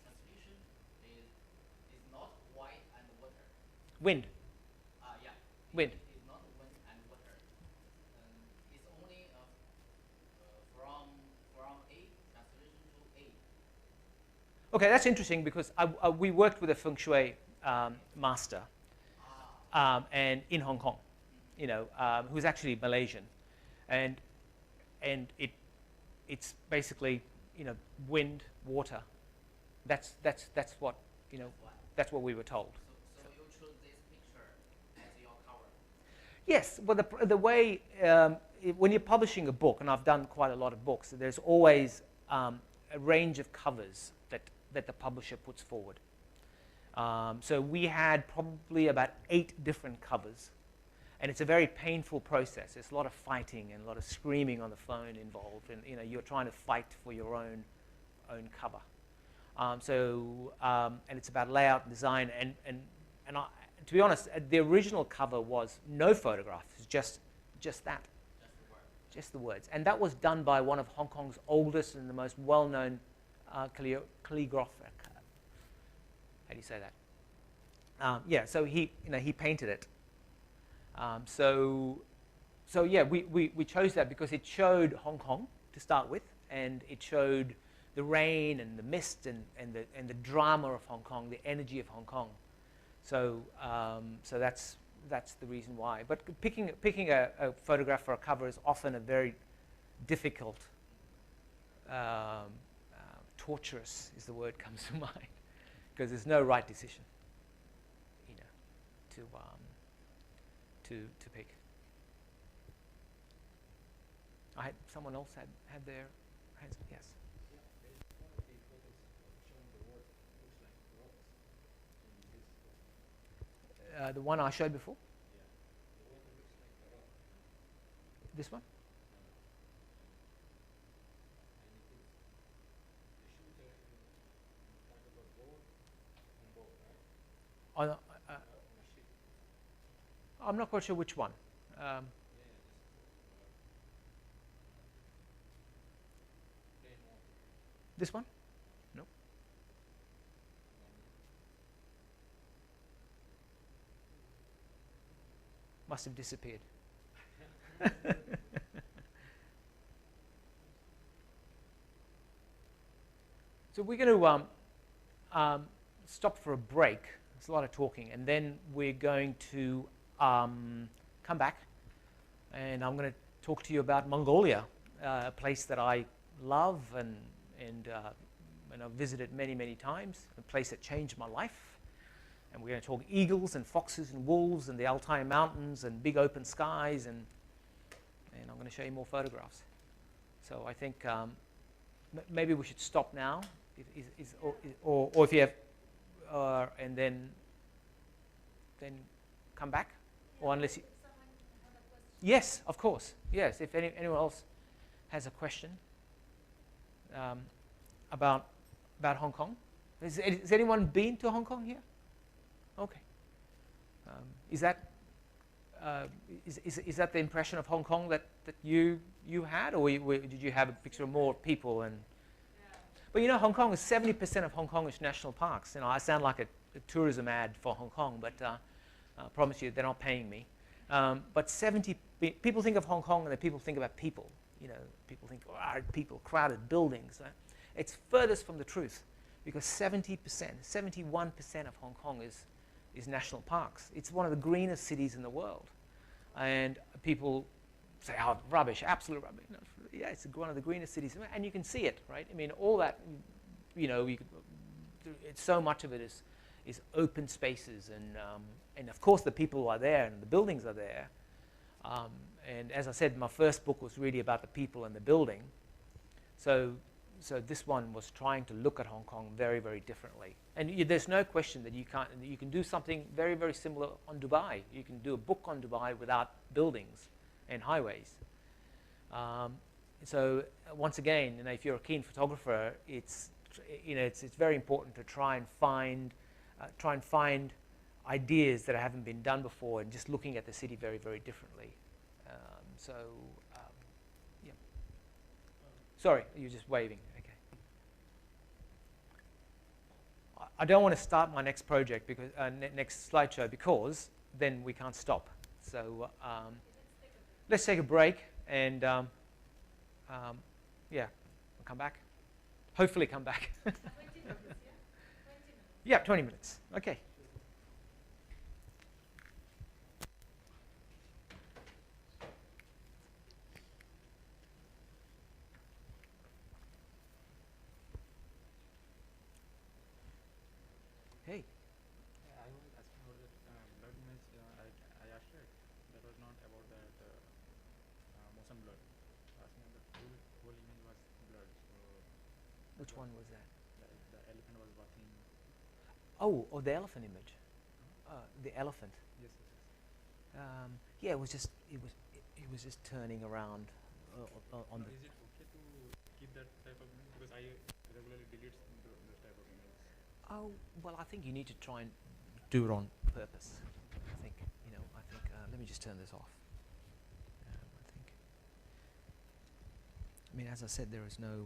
translation is not white and water. Wind. Yeah. Wind. It's not wind and water. It's only from A translation to A. Okay, that's interesting because we worked with a feng shui master, and in Hong Kong, who's actually Malaysian, and it's basically wind, water. That's what that's what we were told. So you chose this picture as your cover. Yes, well, the way when you're publishing a book, and I've done quite a lot of books, there's always a range of covers that the publisher puts forward. So we had probably about 8 different covers, and it's a very painful process. There's a lot of fighting and a lot of screaming on the phone involved, and you're trying to fight for your own cover. And it's about layout and design, and to be honest, the original cover was no photographs, it's just that. Just the words. And that was done by one of Hong Kong's oldest and the most well-known calligrapher. How do you say that? Yeah, so he painted it. So yeah, we chose that because it showed Hong Kong to start with, and it showed the rain and the mist and the drama of Hong Kong, the energy of Hong Kong. So so that's the reason why. But picking a photograph for a cover is often a very difficult, torturous is the word comes to mind, because there's no right decision, you know, to pick. Someone else had their hands. Yes. Yeah, there is one of the photos showing the word looks like rocks in this. The one I showed before. Yeah, the water looks like a rock. This one. And it is the shooter in kind of a boat on boat, right? On, On a ship. I'm not quite sure which one. Yeah, this is plain water. This one? No. Must have disappeared. So we're going to stop for a break. There's a lot of talking, and then we're going to come back, and I'm going to talk to you about Mongolia, a place that I love and I've visited many, many times, a place that changed my life. And we're going to talk eagles and foxes and wolves and the Altai Mountains and big open skies, and I'm going to show you more photographs. So I think maybe we should stop now, or if you have, and then come back, or unless you. Yes, of course. Yes, if anyone else has a question about Hong Kong. Has anyone been to Hong Kong here? Okay. Is that the impression of Hong Kong that you had, or did you have a picture of more people? And but you know, Hong Kong is 70% of Hong Kong is national parks. You know, I sound like a tourism ad for Hong Kong, but I promise you they're not paying me. But people think of Hong Kong and then people think about people. You know, people think, oh, people, crowded buildings. It's furthest from the truth, because 70%, 71% of Hong Kong is national parks. It's one of the greenest cities in the world. And people say, oh, rubbish, absolute rubbish. No, yeah, it's one of the greenest cities, and you can see it, right? I mean, all that, you know, it's so much of it is open spaces, and of course the people are there and the buildings are there. And as I said, my first book was really about the people and the building. So this one was trying to look at Hong Kong very, very differently. And there's no question that you can do something very, very similar on Dubai. You can do a book on Dubai without buildings and highways. So once again, you know, if you're a keen photographer, it's very important to try and find ideas that haven't been done before, and just looking at the city very, very differently. Yeah. Sorry, you're just waving. Okay. I don't want to start my next project because next slideshow, because then we can't stop. So let's take a break, and yeah, we'll come back. Hopefully, come back. 20 minutes, yeah? 20 minutes. Yeah, 20 minutes. Okay. Hey. I was asking about that blood image. I asked it. That was not about that motion blur. Asking that the whole image was blurred. So Which one was that? the elephant was walking. Oh, the elephant image. The elephant. Yes, yes, yes. Yeah, it was just turning around on the. Is it okay to keep that type of image? Because I regularly delete those type of images. Oh, well, I think you need to try and do it on purpose. I think, let me just turn this off. I mean, as I said, there is no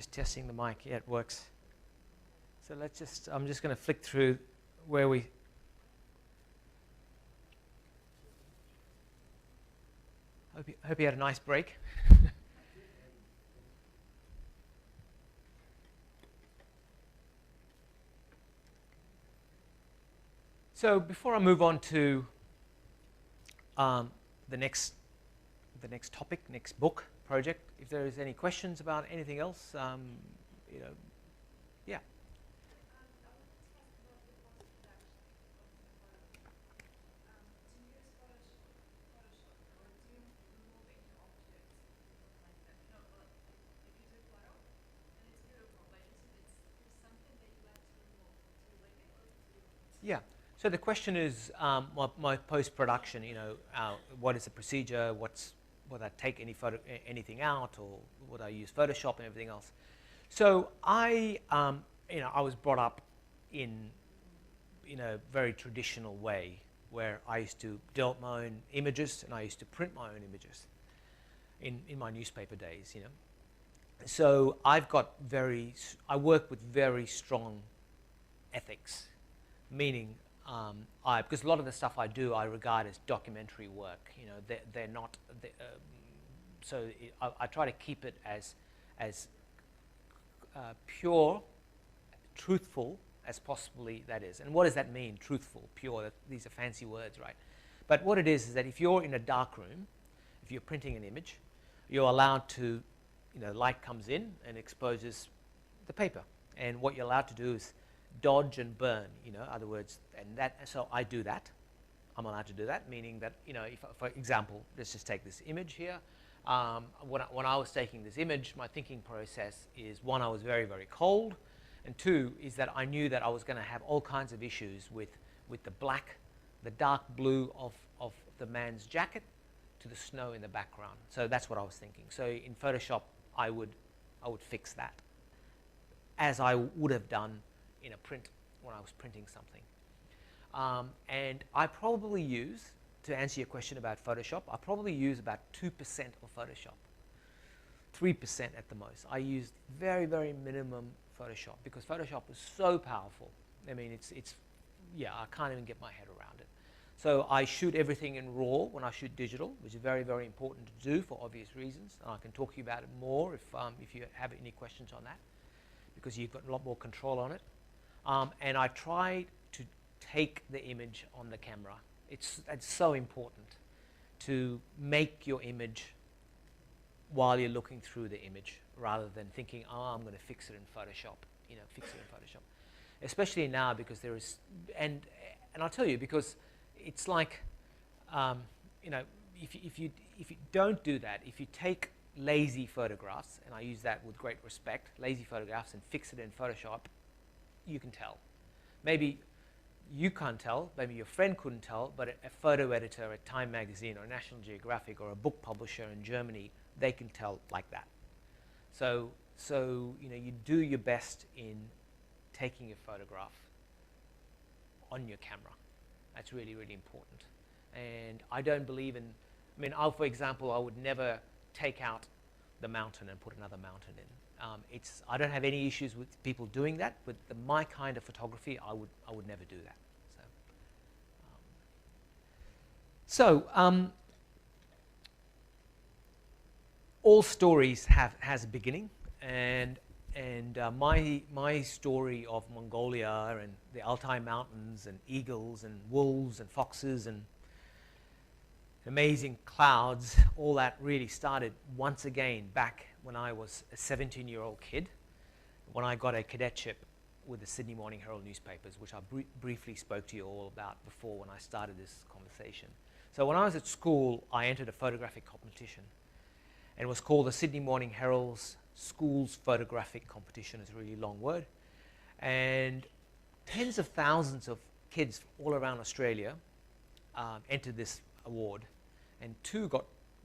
Just testing the mic. Yeah, it works. So let's just, I'm just going to flick through where we. Hope you had a nice break. So before I move on to the next topic, next book project, if there is any questions about anything else, you know, yeah. Yeah. So the question is my post-production. You know, what is the procedure? Would I take anything out, or would I use Photoshop and everything else? So I was brought up in a very traditional way, where I used to develop my own images and I used to print my own images in my newspaper days. You know, so I work with very strong ethics. Meaning, because a lot of the stuff I do, I regard as documentary work. You know, they're not. So I try to keep it as pure, truthful as possibly that is. And what does that mean? Truthful, pure. These are fancy words, right? But what it is that if you're in a dark room, if you're printing an image, you're allowed to, light comes in and exposes the paper, and what you're allowed to do is dodge and burn, other words, so I do that. I'm allowed to do that, meaning that, if, for example, let's just take this image here. When I was taking this image, my thinking process is, one, I was very, very cold, and two, is that I knew that I was going to have all kinds of issues with the dark blue of the man's jacket to the snow in the background. So that's what I was thinking. So in Photoshop, I would fix that, as I would have done in a print when I was printing something. And I probably use, to answer your question about Photoshop, I probably use about 2% of Photoshop, 3% at the most. I use very, very minimum Photoshop because Photoshop is so powerful. I mean, I can't even get my head around it. So I shoot everything in RAW when I shoot digital, which is very, very important to do for obvious reasons. And I can talk to you about it more if you have any questions on that, because you've got a lot more control on it. And I try to take the image on the camera. It's so important to make your image while you're looking through the image, rather than thinking, oh, I'm going to fix it in Photoshop. Especially now, because there is, and I'll tell you, because it's like, if you don't do that, if you take lazy photographs, and I use that with great respect, lazy photographs, and fix it in Photoshop, you can tell. Maybe you can't tell, maybe your friend couldn't tell, but a photo editor at Time Magazine or National Geographic or a book publisher in Germany, they can tell like that. So you do your best in taking a photograph on your camera. That's really, really important. And I don't believe in, for example, I would never take out the mountain and put another mountain in. I don't have any issues with people doing that, but my kind of photography, I would never do that. So all stories has a beginning, and my story of Mongolia and the Altai Mountains and eagles and wolves and foxes and amazing clouds, all that really started once again back when I was a 17-year-old kid, when I got a cadetship with the Sydney Morning Herald newspapers, which I briefly spoke to you all about before when I started this conversation. So when I was at school, I entered a photographic competition, and it was called the Sydney Morning Herald's Schools Photographic Competition. It's a really long word. And tens of thousands of kids all around Australia entered this award, and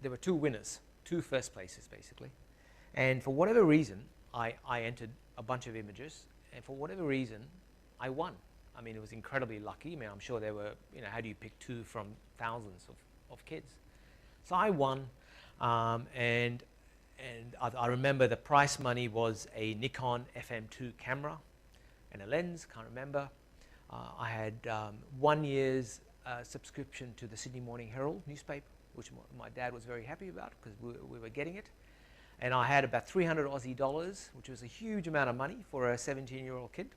there were two winners, two first places basically. And for whatever reason, I entered a bunch of images, and for whatever reason, I won. It was incredibly lucky. I'm sure there were, how do you pick two from thousands of kids? So I won, and And I remember the price money was a Nikon FM2 camera and a lens, can't remember. I had 1 year's subscription to the Sydney Morning Herald newspaper, which my dad was very happy about because we were getting it. And I had about 300 Aussie dollars, which was a huge amount of money for a 17-year-old kid.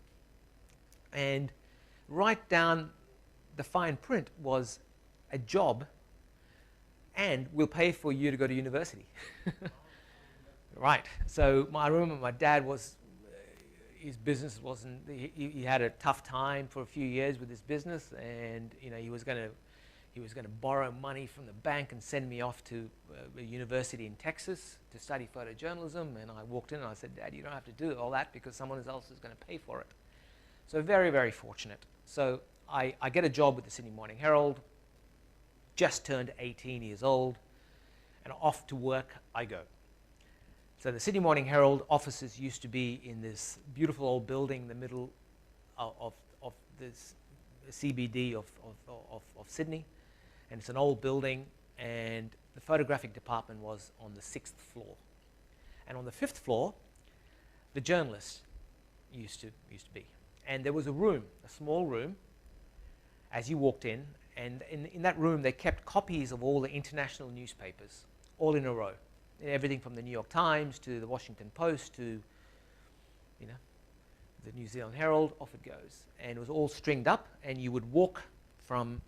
And right down the fine print was a job, and we'll pay for you to go to university. Right. So I remember my dad was, his business wasn't, he had a tough time for a few years with his business, and you know, he was going to borrow money from the bank and send me off to a university in Texas to study photojournalism. And I walked in and I said, Dad, you don't have to do all that because someone else is going to pay for it. So very, very fortunate. So I get a job with the Sydney Morning Herald, just turned 18 years old, and off to work I go. So the Sydney Morning Herald offices used to be in this beautiful old building in the middle of this CBD of Sydney. And it's an old building, and the photographic department was on the 6th floor. And on the 5th floor, the journalists used to be. And there was a room, a small room, as you walked in, and in that room they kept copies of all the international newspapers, all in a row. Everything from the New York Times to the Washington Post to, you know, the New Zealand Herald, off it goes. And it was all stringed up, and you would walk from,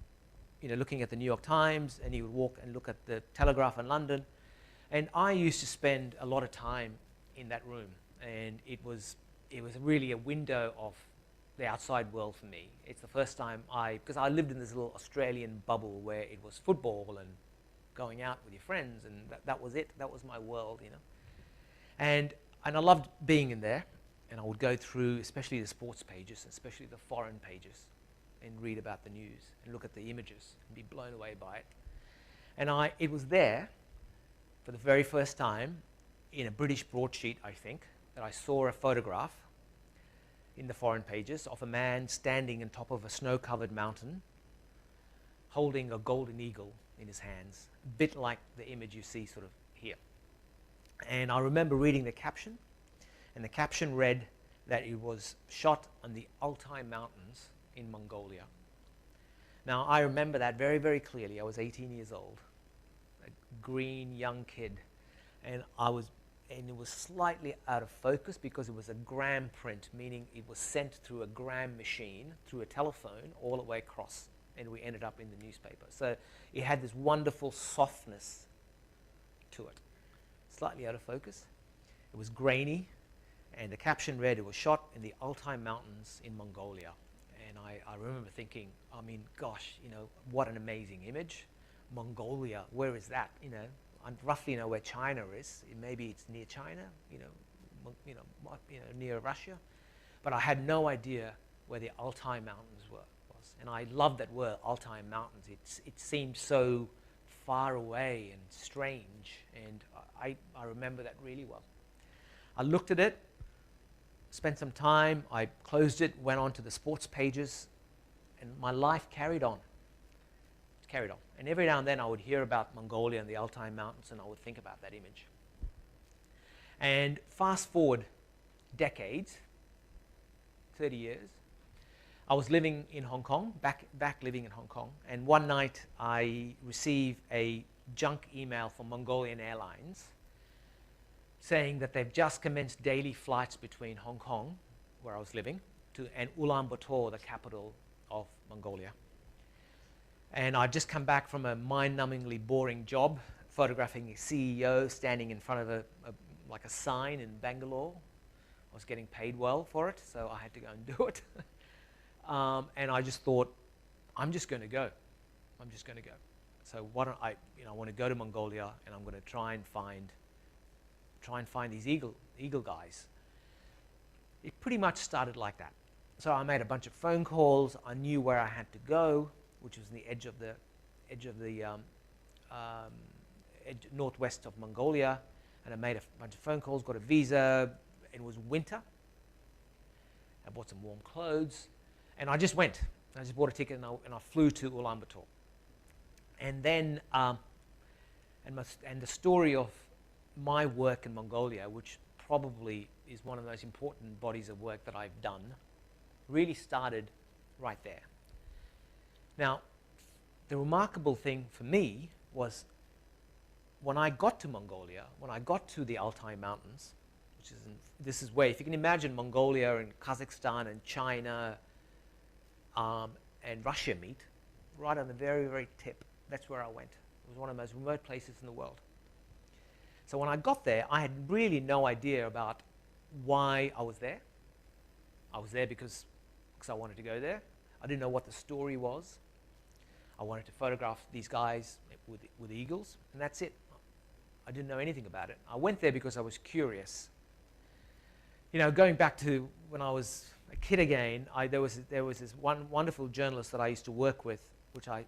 you know, looking at the New York Times, and you would walk and look at the Telegraph in London. And I used to spend a lot of time in that room, and it was really a window of the outside world for me. It's the first time because I lived in this little Australian bubble where it was football and going out with your friends, and that was it. That was my world, you know. And I loved being in there, and I would go through, especially the sports pages, especially the foreign pages, and read about the news and look at the images and be blown away by it. And it was there for the very first time in a British broadsheet, I think, that I saw a photograph in the foreign pages of a man standing on top of a snow-covered mountain holding a golden eagle in his hands, a bit like the image you see sort of here. And I remember reading the caption, and the caption read that it was shot on the Altai Mountains in Mongolia. Now, I remember that very, very clearly. I was 18 years old, a green young kid, and it was slightly out of focus because it was a gram print, meaning it was sent through a gram machine, through a telephone, all the way across, and we ended up in the newspaper. So it had this wonderful softness to it, slightly out of focus. It was grainy, and the caption read, it was shot in the Altai Mountains in Mongolia. And I remember thinking, I mean, gosh, you know, what an amazing image. Mongolia, where is that? You know, I roughly know where China is. Maybe it's near China, near Russia. But I had no idea where the Altai Mountains was. And I loved that word, Altai Mountains. It seemed so far away and strange, and I remember that really well. I looked at it, spent some time, I closed it, went on to the sports pages, and my life carried on. And every now and then I would hear about Mongolia and the Altai Mountains, and I would think about that image. And fast forward decades, 30 years, I was living in Hong Kong, back living in Hong Kong, and one night I received a junk email from Mongolian Airlines saying that they've just commenced daily flights between Hong Kong, where I was living, and Ulaanbaatar, the capital of Mongolia. And I'd just come back from a mind-numbingly boring job, photographing a CEO standing in front of a sign in Bangalore. I was getting paid well for it, so I had to go and do it. And I just thought, I'm just going to go. So why don't I want to go to Mongolia, and I'm going to try and find these eagle guys. It pretty much started like that. So I made a bunch of phone calls. I knew where I had to go, which was the edge of the northwest of Mongolia, and I made a bunch of phone calls, got a visa. It was winter. I bought some warm clothes, and I just went. I just bought a ticket, and I flew to Ulaanbaatar. And then, and the story of my work in Mongolia, which probably is one of the most important bodies of work that I've done, really started right there. Now, the remarkable thing for me was when I got to Mongolia, when I got to the Altai Mountains, which is this is where, if you can imagine Mongolia and Kazakhstan and China and Russia meet, right on the very, very tip. That's where I went. It was one of the most remote places in the world. So when I got there, I had really no idea about why I was there. I was there because I wanted to go there. I didn't know what the story was. I wanted to photograph these guys with eagles, and that's it. I didn't know anything about it. I went there because I was curious. You know, going back to when I was a kid again, there was this one wonderful journalist that I used to work with,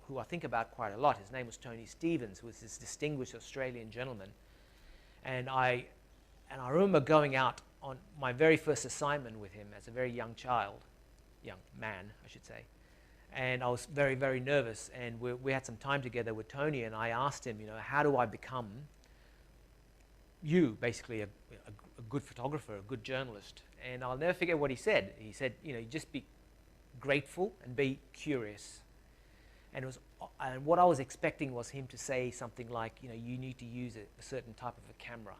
who I think about quite a lot. His name was Tony Stevens, who was this distinguished Australian gentleman. And I remember going out on my very first assignment with him as a very young man, I should say. And I was very, very nervous. And we had some time together with Tony, and I asked him, you know, how do I become basically a good photographer, a good journalist? And I'll never forget what he said. He said, you know, you just be grateful and be curious. And what I was expecting was him to say something like, you know, you need to use a certain type of a camera,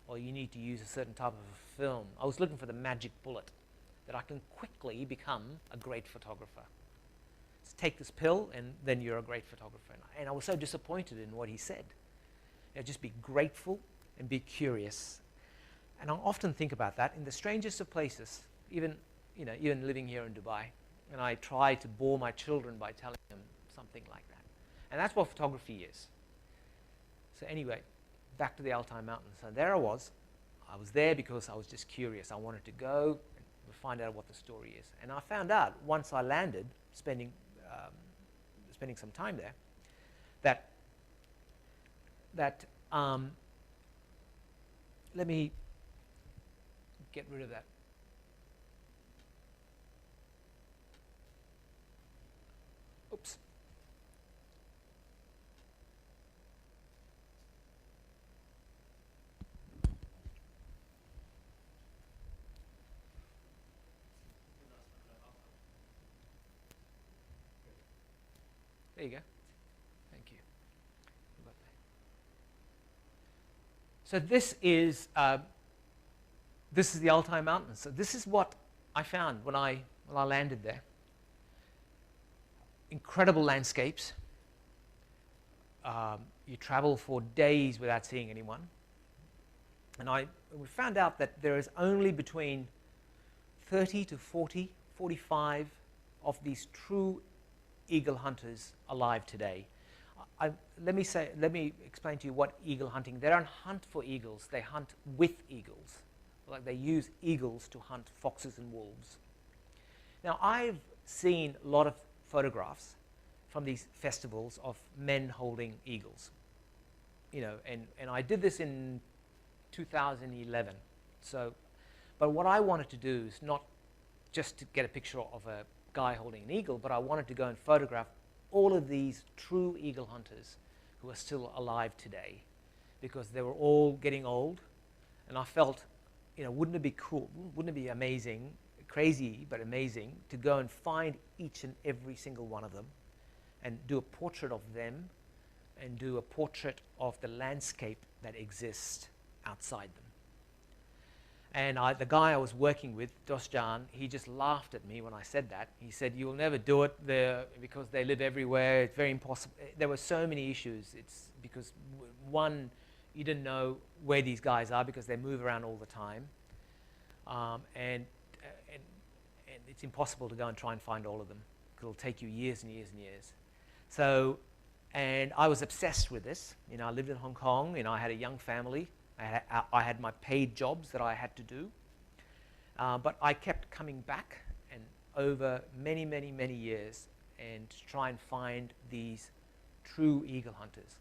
or you need to use a certain type of a film. I was looking for the magic bullet that I can quickly become a great photographer. Just take this pill, and then you're a great photographer. And I was so disappointed in what he said. You know, just be grateful and be curious. And I often think about that in the strangest of places, even living here in Dubai. And I try to bore my children by telling them something like that. And that's what photography is. So anyway, back to the Altai Mountains. So there I was there because I was just curious. I wanted to go and find out what the story is. And I found out once I landed, spending some time there, that let me get rid of that. Oops. There you go. Thank you. So this is the Altai Mountains. So this is what I found when I landed there. Incredible landscapes. You travel for days without seeing anyone. And we found out that there is only between 30 to 40, 45 of these true eagle hunters alive today. Let me explain to you what eagle hunting. They don't hunt for eagles. They hunt with eagles. Like they use eagles to hunt foxes and wolves. Now I've seen a lot of photographs from these festivals of men holding eagles. You know, and I did this in 2011. So, but what I wanted to do is not just to get a picture of a guy holding an eagle, but I wanted to go and photograph all of these true eagle hunters who are still alive today, because they were all getting old, and I felt, you know, wouldn't it be cool, wouldn't it be amazing, crazy but amazing, to go and find each and every single one of them and do a portrait of them and do a portrait of the landscape that exists outside them. And the guy I was working with, Dosjan, he just laughed at me when I said that. He said, "You'll never do it because they live everywhere. It's very impossible." There were so many issues. It's because, one, you didn't know where these guys are because they move around all the time. And it's impossible to go and try and find all of them. It'll take you years and years and years. So, and I was obsessed with this. You know, I lived in Hong Kong. You know, I had a young family. I had my paid jobs that I had to do, but I kept coming back and over many, many, many years and to try and find these true eagle hunters.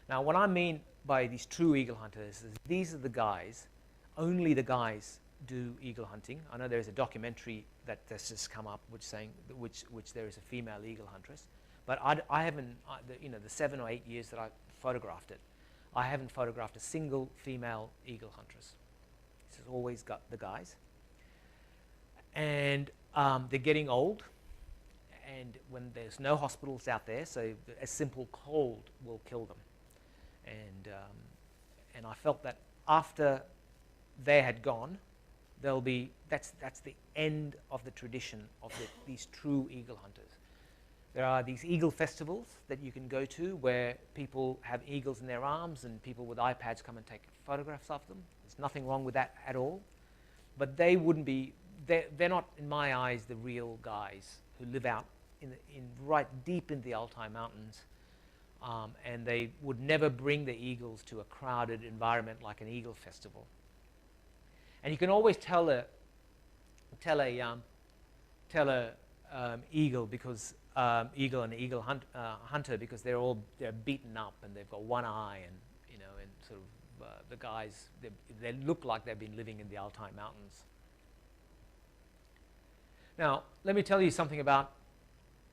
Now, what I mean by these true eagle hunters is these are the guys, only the guys do eagle hunting. I know there's a documentary that's just come up which there is a female eagle huntress, but I haven't, you know, the 7 or 8 years that I photographed it, I haven't photographed a single female eagle huntress. This has always got the guys. And they're getting old, and when there's no hospitals out there, so a simple cold will kill them. And I felt that after they had gone, that's the end of the tradition of these true eagle hunters. There are these eagle festivals that you can go to where people have eagles in their arms and people with iPads come and take photographs of them. There's nothing wrong with that at all. But they wouldn't be, they're not, in my eyes, the real guys who live out in right deep in the Altai Mountains. And they would never bring the eagles to a crowded environment like an eagle festival. And you can always tell a eagle because eagle and eagle hunter because they're beaten up and they've got one eye, and and sort of the guys they look like they've been living in the Altai Mountains. Now let me tell you something about.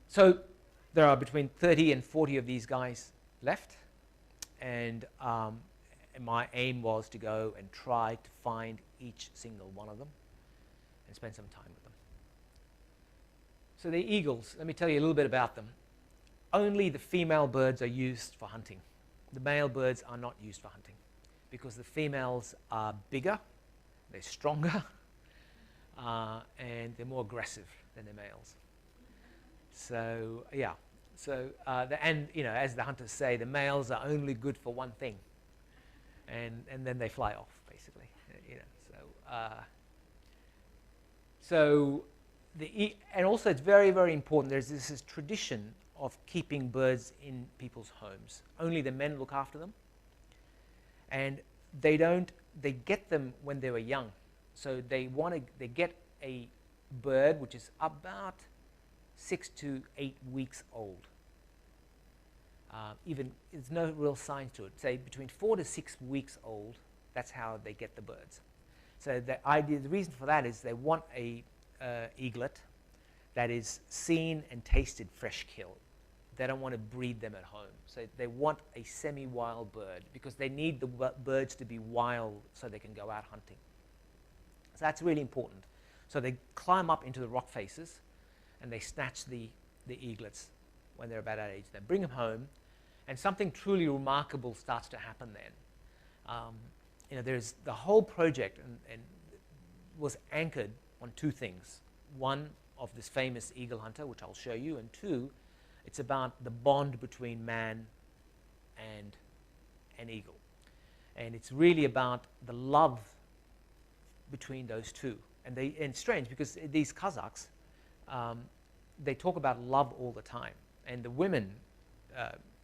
So there are between 30 and 40 of these guys left, and my aim was to go and try to find each single one of them and spend some time with them. So the eagles, let me tell you a little bit about them. Only the female birds are used for hunting. The male birds are not used for hunting because the females are bigger, they're stronger, and they're more aggressive than the males. So yeah, so and as the hunters say, the males are only good for one thing, and then they fly off basically. And also it's very, very important. There's this tradition of keeping birds in people's homes. Only the men look after them, and they get them when they were young. So they get a bird which is about 6 to 8 weeks old. Even there's no real science to it. Say between 4 to 6 weeks old. That's how they get the birds. So the reason for that is they want a eaglet that is seen and tasted fresh kill. They don't want to breed them at home. So they want a semi-wild bird because they need the birds to be wild so they can go out hunting. So that's really important. So they climb up into the rock faces and they snatch the eaglets when they're about that age. They bring them home, and something truly remarkable starts to happen then. There's the whole project and was anchored on two things. One, of this famous eagle hunter, which I'll show you, and two, it's about the bond between man and an eagle. And it's really about the love between those two. And it's strange because these Kazakhs, they talk about love all the time. And the women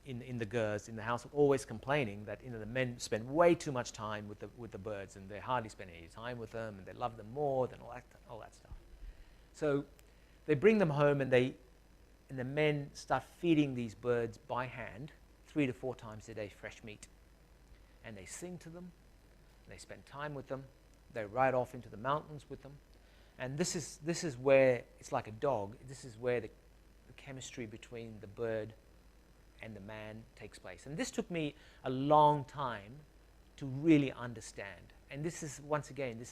in the gers, in the house, are always complaining that the men spend way too much time with the birds, and they hardly spend any time with them, and they love them more than all that stuff. So they bring them home, and the men start feeding these birds by hand 3 to 4 times a day fresh meat. And they sing to them, they spend time with them, they ride off into the mountains with them. And this is where, it's like a dog, this is where the chemistry between the bird and the man takes place. And this took me a long time to really understand. And this is, once again,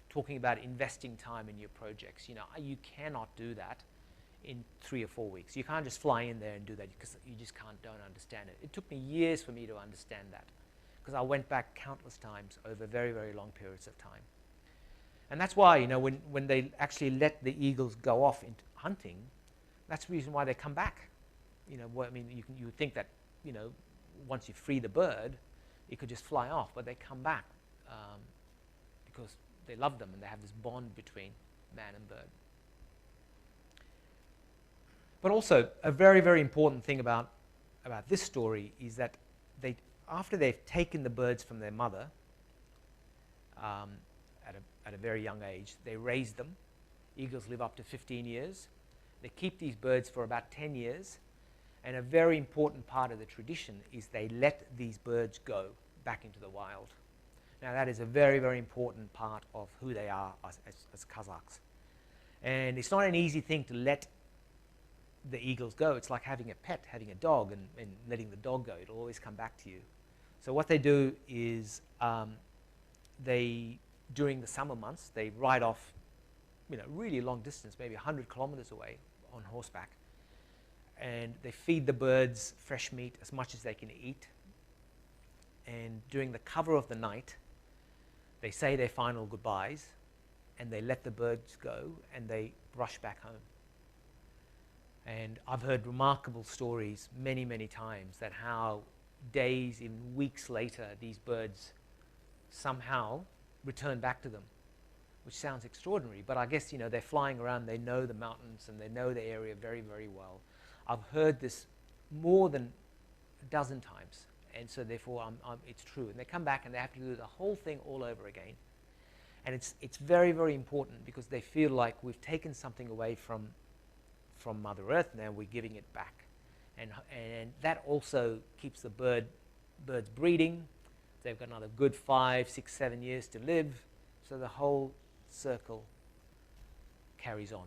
talking about investing time in your projects. You cannot do that in 3 or 4 weeks. You can't just fly in there and do that because you just don't understand it. It took me years for me to understand that because I went back countless times over very, very long periods of time. And that's why, when they actually let the eagles go off into hunting, that's the reason why they come back. You would think that, once you free the bird, it could just fly off, but they come back because they love them and they have this bond between man and bird. But also, a very, very important thing about this story is that after they've taken the birds from their mother at a very young age, they raise them. Eagles live up to 15 years. They keep these birds for about 10 years. And a very important part of the tradition is they let these birds go back into the wild. Now that is a very, very important part of who they are as Kazakhs. And it's not an easy thing to let the eagles go. It's like having a pet, having a dog, and letting the dog go. It'll always come back to you. So what they do is during the summer months, they ride off, really long distance, maybe 100 kilometers away on horseback. And they feed the birds fresh meat as much as they can eat. And during the cover of the night, they say their final goodbyes, and they let the birds go, and they rush back home. And I've heard remarkable stories many, many times that how days, even weeks later, these birds somehow return back to them, which sounds extraordinary. But I guess, they're flying around, they know the mountains, and they know the area very, very well. I've heard this more than a dozen times, and so therefore it's true. And they come back and they have to do the whole thing all over again. And it's very, very important because they feel like we've taken something away from Mother Earth, now we're giving it back. And that also keeps the birds breeding. They've got another good 5, 6, 7 years to live, so the whole circle carries on.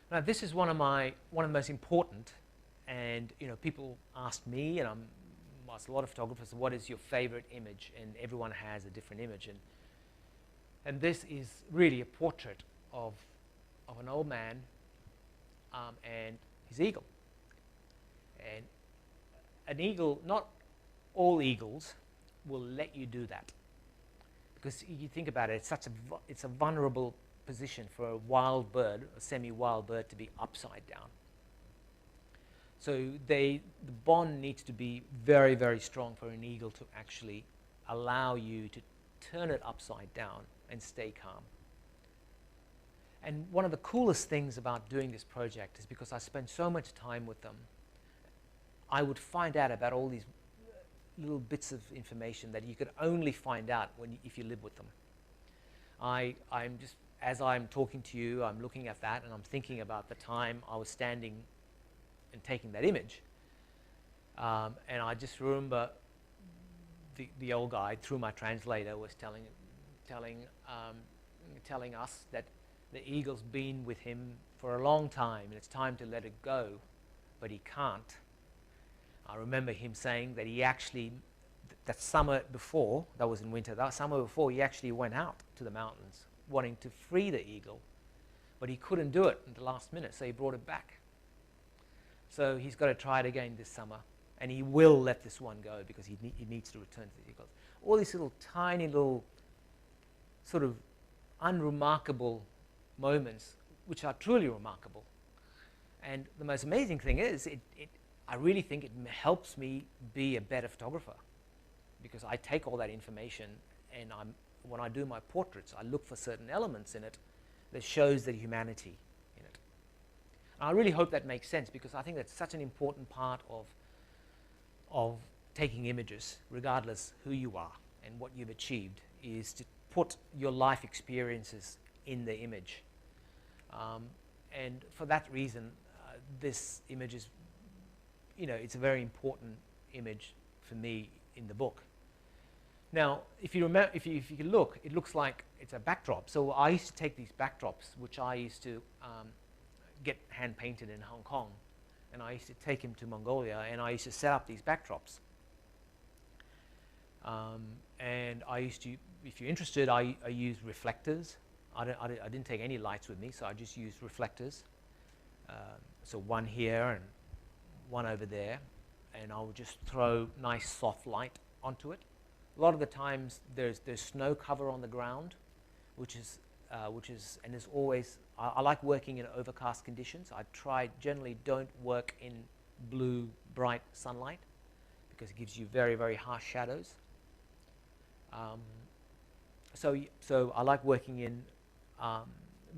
Now, this is one of the most important, and people ask me, and I'm asked a lot of photographers, what is your favorite image? And everyone has a different image, and this is really a portrait of an old man and his eagle. And an eagle, not all eagles will let you do that, because you think about it, it's a vulnerable position for a wild bird, a semi-wild bird, to be upside down. So the bond needs to be very, very strong for an eagle to actually allow you to turn it upside down and stay calm. And one of the coolest things about doing this project is because I spend so much time with them, I would find out about all these little bits of information that you could only find out if you live with them. As I'm talking to you, I'm looking at that and I'm thinking about the time I was standing and taking that image. And I just remember the old guy, through my translator, was telling us that the eagle's been with him for a long time and it's time to let it go, but he can't. I remember him saying that he actually, that summer before, that was in winter, that summer before, he actually went out to the mountains wanting to free the eagle, but he couldn't do it at the last minute, so he brought it back. So he's got to try it again this summer, and he will let this one go because he needs to return to the eagles. All these little tiny little sort of unremarkable moments, which are truly remarkable. And the most amazing thing is, I really think it helps me be a better photographer, because I take all that information and when I do my portraits, I look for certain elements in it that shows the humanity in it. And I really hope that makes sense, because I think that's such an important part of taking images, regardless who you are and what you've achieved, is to put your life experiences in the image. And for that reason, this image is, it's a very important image for me in the book. Now, if you remember, if you look, it looks like it's a backdrop. So I used to take these backdrops, which I used to get hand painted in Hong Kong, and I used to take them to Mongolia, and I used to set up these backdrops. And I used to, if you're interested, I use reflectors. I didn't take any lights with me, so I just used reflectors. So one here and one over there, and I would just throw nice soft light onto it. A lot of the times there's snow cover on the ground, which is and there's always, I like working in overcast conditions. I generally don't work in blue, bright sunlight, because it gives you very, very harsh shadows. So I like working in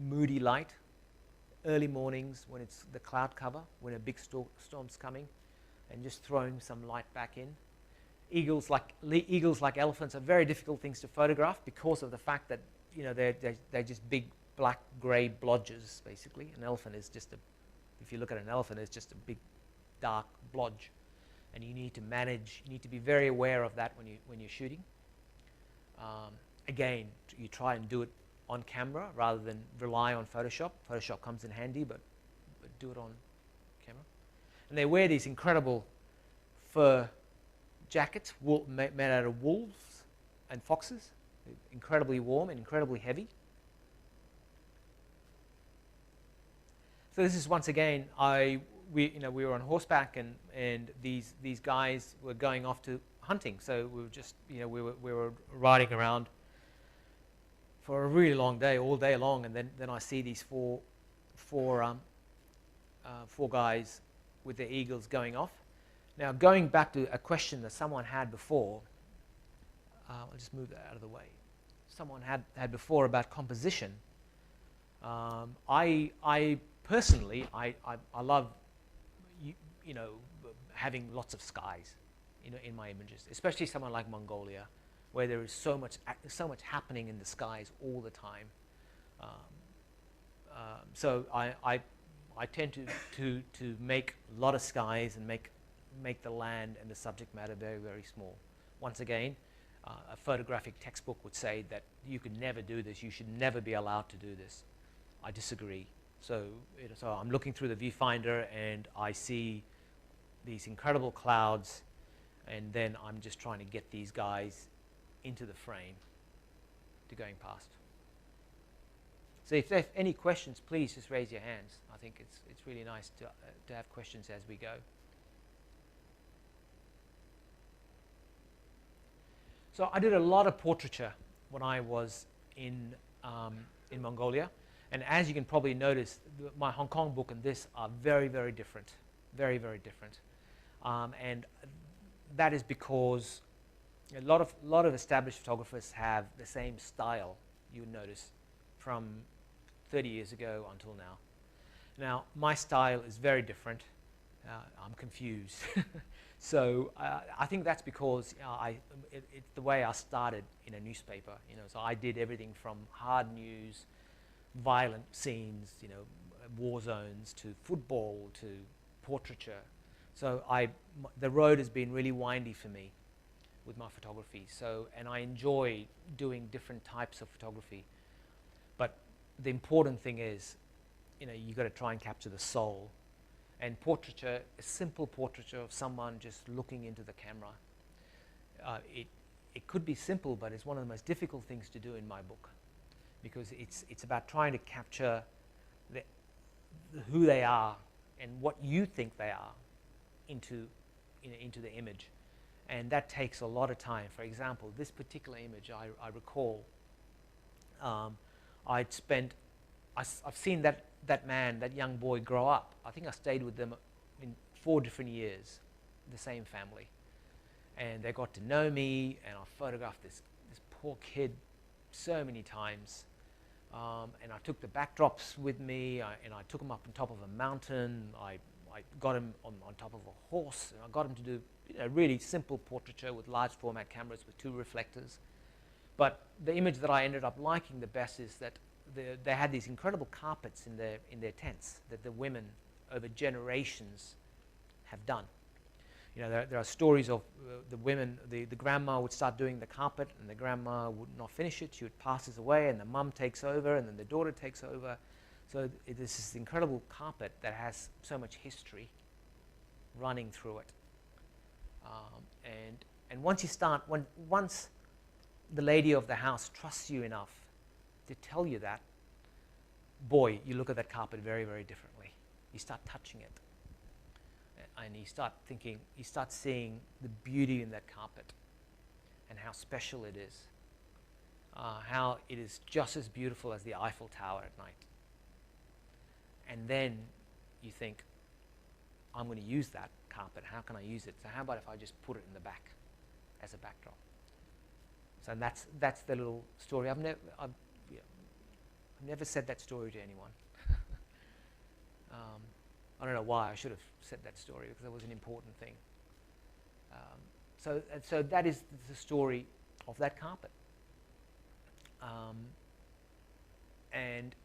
moody light, early mornings when it's the cloud cover, when a big storm's coming, and just throwing some light back in. Eagles, like elephants, are very difficult things to photograph because of the fact that they're just big black gray blodges, basically. An elephant is just if you look at an elephant, it's just a big dark blodge, and you need to be very aware of that when you're shooting. Again, you try and do it on camera rather than rely on Photoshop. Photoshop comes in handy, but do it on camera. And they wear these incredible fur jackets made out of wolves and foxes, incredibly warm and incredibly heavy. So this is once again, we were on horseback, and these guys were going off to hunting. So we were just, we were riding around for a really long day, all day long, and then I see these four guys with their eagles going off. Now, going back to a question that someone had before, I'll just move that out of the way. Someone had before about composition. I personally, I love, having lots of skies, in my images, especially someone like Mongolia, where there is so much happening in the skies all the time. So I tend to make a lot of skies and make the land and the subject matter very, very small. Once again, a photographic textbook would say that you could never do this. You should never be allowed to do this. I disagree. So I'm looking through the viewfinder and I see these incredible clouds, and then I'm just trying to get these guys into the frame to going past. So if there are any questions, please just raise your hands. I think it's really nice to have questions as we go. So I did a lot of portraiture when I was in Mongolia. And as you can probably notice, my Hong Kong book and this are very, very different. Very, very different. And that is because a lot of established photographers have the same style, you would notice, from 30 years ago until now. Now, my style is very different. I'm confused. So I think that's because it's the way I started in a newspaper. So I did everything from hard news, violent scenes, war zones, to football, to portraiture. So the road has been really windy for me with my photography. And I enjoy doing different types of photography. But the important thing is, you've got to try and capture the soul. And portraiture, a simple portraiture of someone just looking into the camera. It could be simple, but it's one of the most difficult things to do in my book, because it's about trying to capture who they are and what you think they are into the image. And that takes a lot of time. For example, this particular image, I recall, I've seen that man, that young boy, grow up. I think I stayed with them in 4 different years, the same family. And they got to know me, and I photographed this poor kid so many times. And I took the backdrops with me, and I took him up on top of a mountain. I got him on top of a horse, and I got him to do a really simple portraiture with large format cameras with 2 reflectors. But the image that I ended up liking the best is that they had these incredible carpets in their tents that the women over generations have done. There are stories of the women, the grandma would start doing the carpet, and the grandma would not finish it. She would pass this away, and the mum takes over, and then the daughter takes over. So it is this incredible carpet that has so much history running through it. And once you start, once the lady of the house trusts you enough to tell you that, boy, you look at that carpet very, very differently. You start touching it. And you start thinking, you start seeing the beauty in that carpet and how special it is. How it is just as beautiful as the Eiffel Tower at night. And then you think, I'm going to use that carpet. How can I use it? So how about if I just put it in the back as a backdrop? So that's the little story. I've never said that story to anyone. I don't know why I should have said that story, because it was an important thing. So that is the story of that carpet. And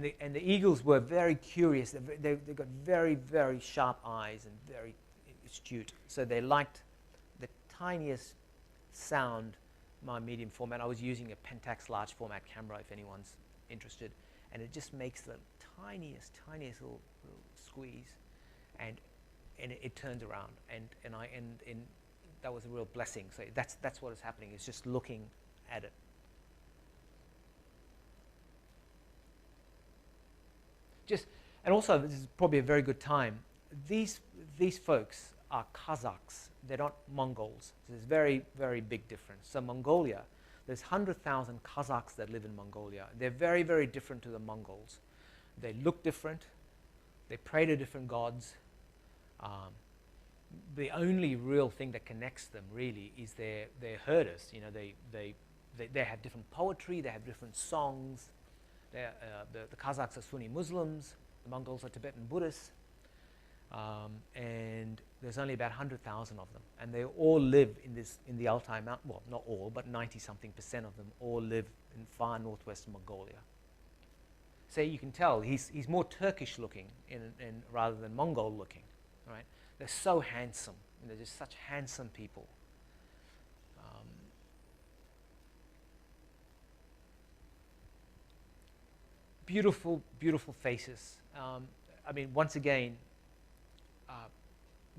the eagles were very curious. They got very, very sharp eyes and very astute. So they liked the tiniest sound, my medium format. I was using a Pentax large format camera, if anyone's interested. and it just makes the tiniest little squeeze, and it turns around, and that was a real blessing. So that's what is happening. It's just looking at it. And also, this is probably a very good time. These folks are Kazakhs. They're not Mongols. So there's very, very big difference. So Mongolia, there's 100,000 Kazakhs that live in Mongolia. They're very, very different to the Mongols. They look different. They pray to different gods. The only real thing that connects them really is their herders. You know, they have different poetry. They have different songs. The Kazakhs are Sunni Muslims. The Mongols are Tibetan Buddhists. And there's only about 100,000 of them. And they all live in the Altai Mountain. Well, not all, but 90-something% of them all live in far northwestern Mongolia. So you can tell he's more Turkish looking rather than Mongol looking, right? They're so handsome. They're just such handsome people. Beautiful, beautiful faces. I mean, once again,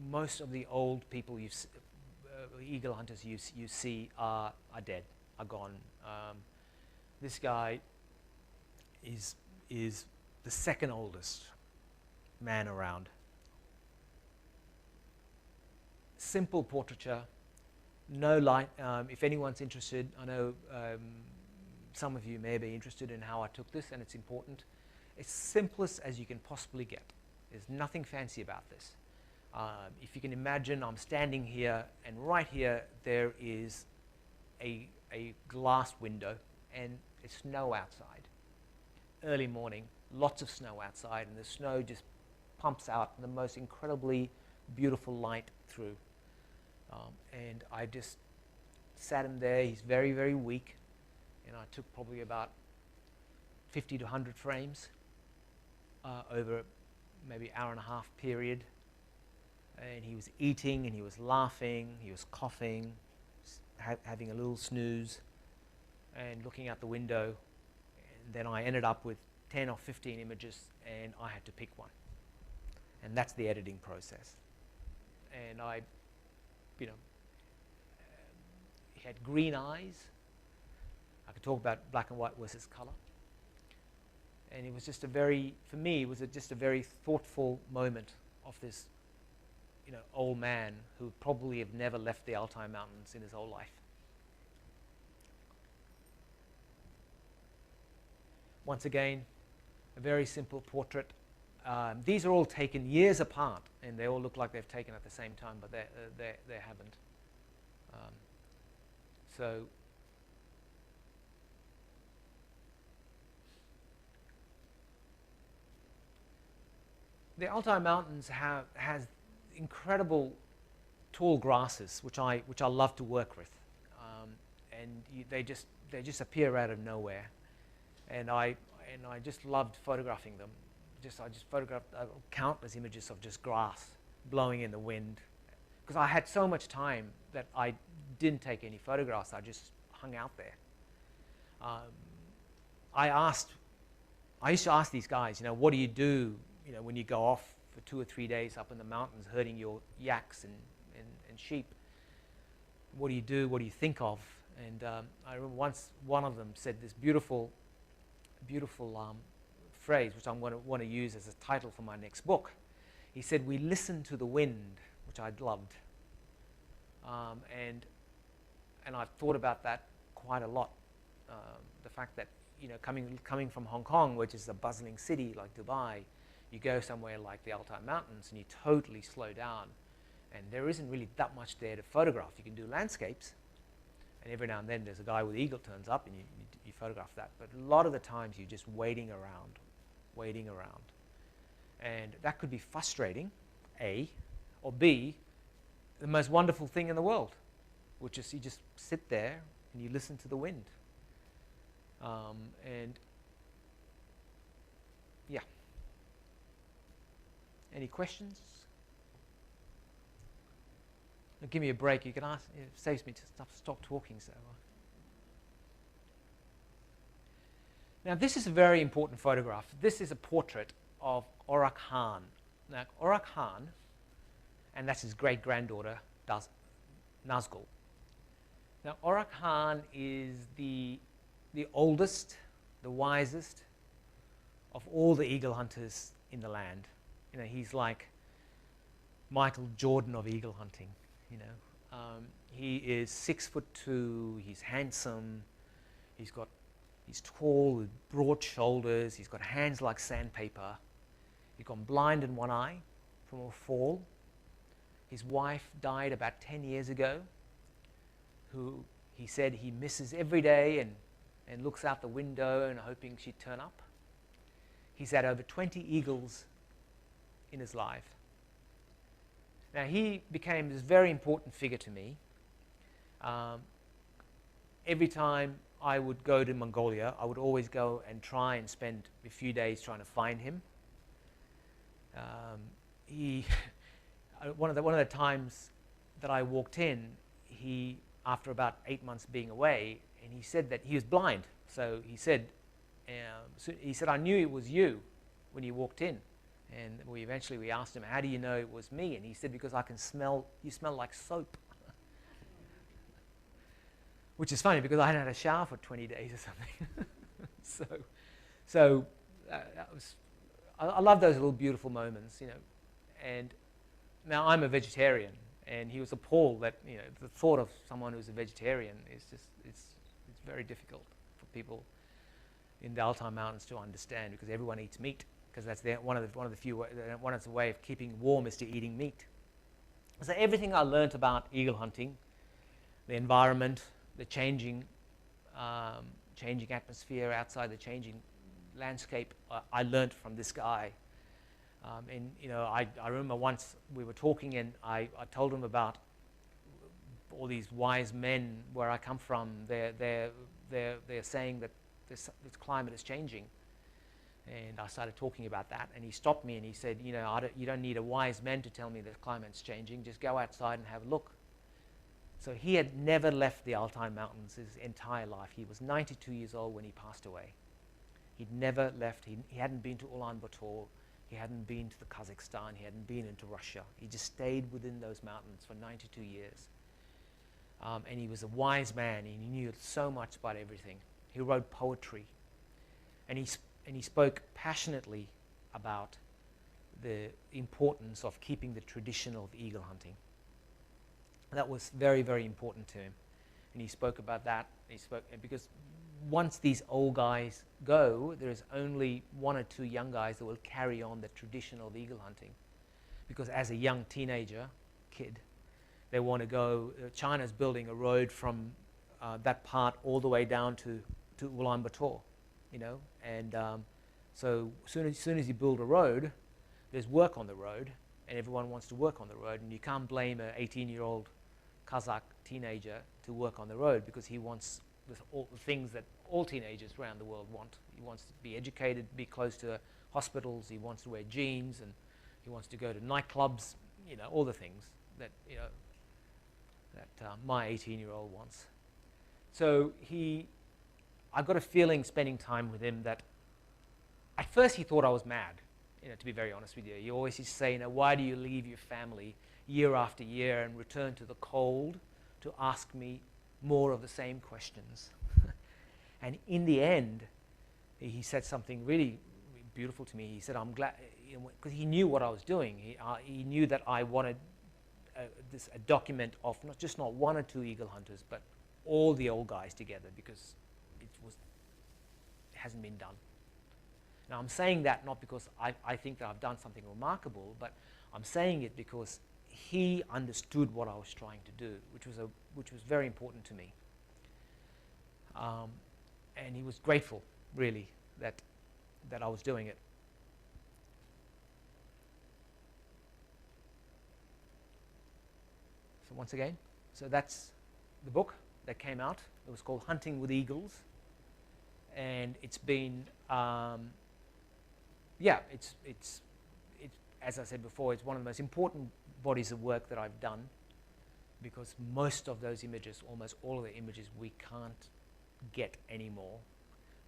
most of the old people eagle hunters you see are dead, are gone. This guy is the second oldest man around. Simple portraiture, no light. If anyone's interested, I know some of you may be interested in how I took this, and it's important. It's simplest as you can possibly get. There's nothing fancy about this. If you can imagine, I'm standing here, and right here there is a glass window, and it's snow outside. Early morning, lots of snow outside, and the snow just pumps out the most incredibly beautiful light through. And I just sat him there. He's very, very weak, and I took probably about 50 to 100 frames over maybe hour and a half period. And he was eating, and he was laughing, he was coughing, having a little snooze, and looking out the window. And then I ended up with 10 or 15 images, and I had to pick one. And that's the editing process. And he had green eyes. I could talk about black and white versus color. And it was just for me, it was just a very thoughtful moment of this, old man who probably have never left the Altai Mountains in his whole life. Once again, a very simple portrait. These are all taken years apart, and they all look like they've taken at the same time, but they haven't. So the Altai Mountains has incredible tall grasses, which I love to work with, and they just appear out of nowhere, and I just loved photographing them. I just photographed countless images of just grass blowing in the wind, because I had so much time that I didn't take any photographs. I just hung out there. I used to ask these guys, what do you do, when you go off for 2 or 3 days up in the mountains herding your yaks and sheep? What do you do? What do you think of? And I remember once one of them said this beautiful phrase, which I'm going to want to use as a title for my next book. He said, "We listen to the wind," which I loved. And I've thought about that quite a lot. The fact that, coming from Hong Kong, which is a bustling city like Dubai, you go somewhere like the Altai Mountains and you totally slow down, and there isn't really that much there to photograph. You can do landscapes, and every now and then there's a guy with eagle turns up and you photograph that, but a lot of the times you're just waiting around. And that could be frustrating, A, or B, the most wonderful thing in the world, which is you just sit there and you listen to the wind. And yeah. Any questions? Now give me a break. You can ask. It saves me to stop talking. Now, this is a very important photograph. This is a portrait of Ora Khan. Now, Ora Khan, and that's his great-granddaughter, Nazgul. Now, Ora Khan is the oldest, the wisest of all the eagle hunters in the land. You know, he's like Michael Jordan of eagle hunting, you know. He is 6'2", he's handsome, he's tall with broad shoulders, he's got hands like sandpaper, he's gone blind in one eye from a fall. His wife died about 10 years ago, who he said he misses every day and looks out the window and hoping she'd turn up. He's had over 20 eagles in his life. Now, he became this very important figure to me. Every time I would go to Mongolia, I would always go and try and spend a few days trying to find him. One of the times that I walked in, after about 8 months being away, and he said that he was blind. So he said, I knew it was you when you walked in. And eventually we asked him, how do you know it was me? And he said, because I can smell, you smell like soap. Which is funny because I hadn't had a shower for 20 days or something. I love those little beautiful moments, you know. And now I'm a vegetarian, and he was appalled that, you know, the thought of someone who's a vegetarian is just, it's very difficult for people in the Altai Mountains to understand, because everyone eats meat, because that's one of the few one of the way of keeping warm is to eating meat. So everything I learned about eagle hunting, the environment, the changing atmosphere outside, the changing landscape, I learned from this guy. And you know, I remember once we were talking, and I told him about all these wise men where I come from. They're saying that this climate is changing, and I started talking about that. And he stopped me and he said, you know, you don't need a wise man to tell me that climate's changing. Just go outside and have a look. So he had never left the Altai Mountains his entire life. He was 92 years old when he passed away. He'd never left. He hadn't been to Ulaanbaatar. He hadn't been to the Kazakhstan. He hadn't been into Russia. He just stayed within those mountains for 92 years. And he was a wise man. He knew so much about everything. He wrote poetry. And he spoke passionately about the importance of keeping the tradition of eagle hunting. That was very, very important to him. And he spoke about that. Because once these old guys go, there is only 1 or 2 young guys that will carry on the tradition of eagle hunting. Because as a young teenager, kid, they want to go. China's building a road from that part all the way down to Ulaanbaatar, you know. And so as soon as you build a road, there's work on the road, and everyone wants to work on the road. And you can't blame an 18-year-old Kazakh teenager to work on the road, because he wants all the things that all teenagers around the world want. He wants to be educated, be close to hospitals. He wants to wear jeans, and he wants to go to nightclubs. You know, all the things that, you know, that my 18-year-old wants. So I got a feeling spending time with him that at first he thought I was mad. You know, to be very honest with you, he always used to say, you know, why do you leave your family year after year and return to the cold to ask me more of the same questions? And in the end, he said something really beautiful to me. He said, I'm glad, because he knew what I was doing. He knew that I wanted a document of not 1 or 2 eagle hunters, but all the old guys together, because it hasn't been done. Now, I'm saying that not because I think that I've done something remarkable, but I'm saying it because he understood what I was trying to do, which was very important to me. And he was grateful, really, that I was doing it. So once again, so that's the book that came out. It was called Hunting with Eagles, and it's been, it's as I said before, it's one of the most important bodies of work that I've done, because most of those images, almost all of the images, we can't get anymore.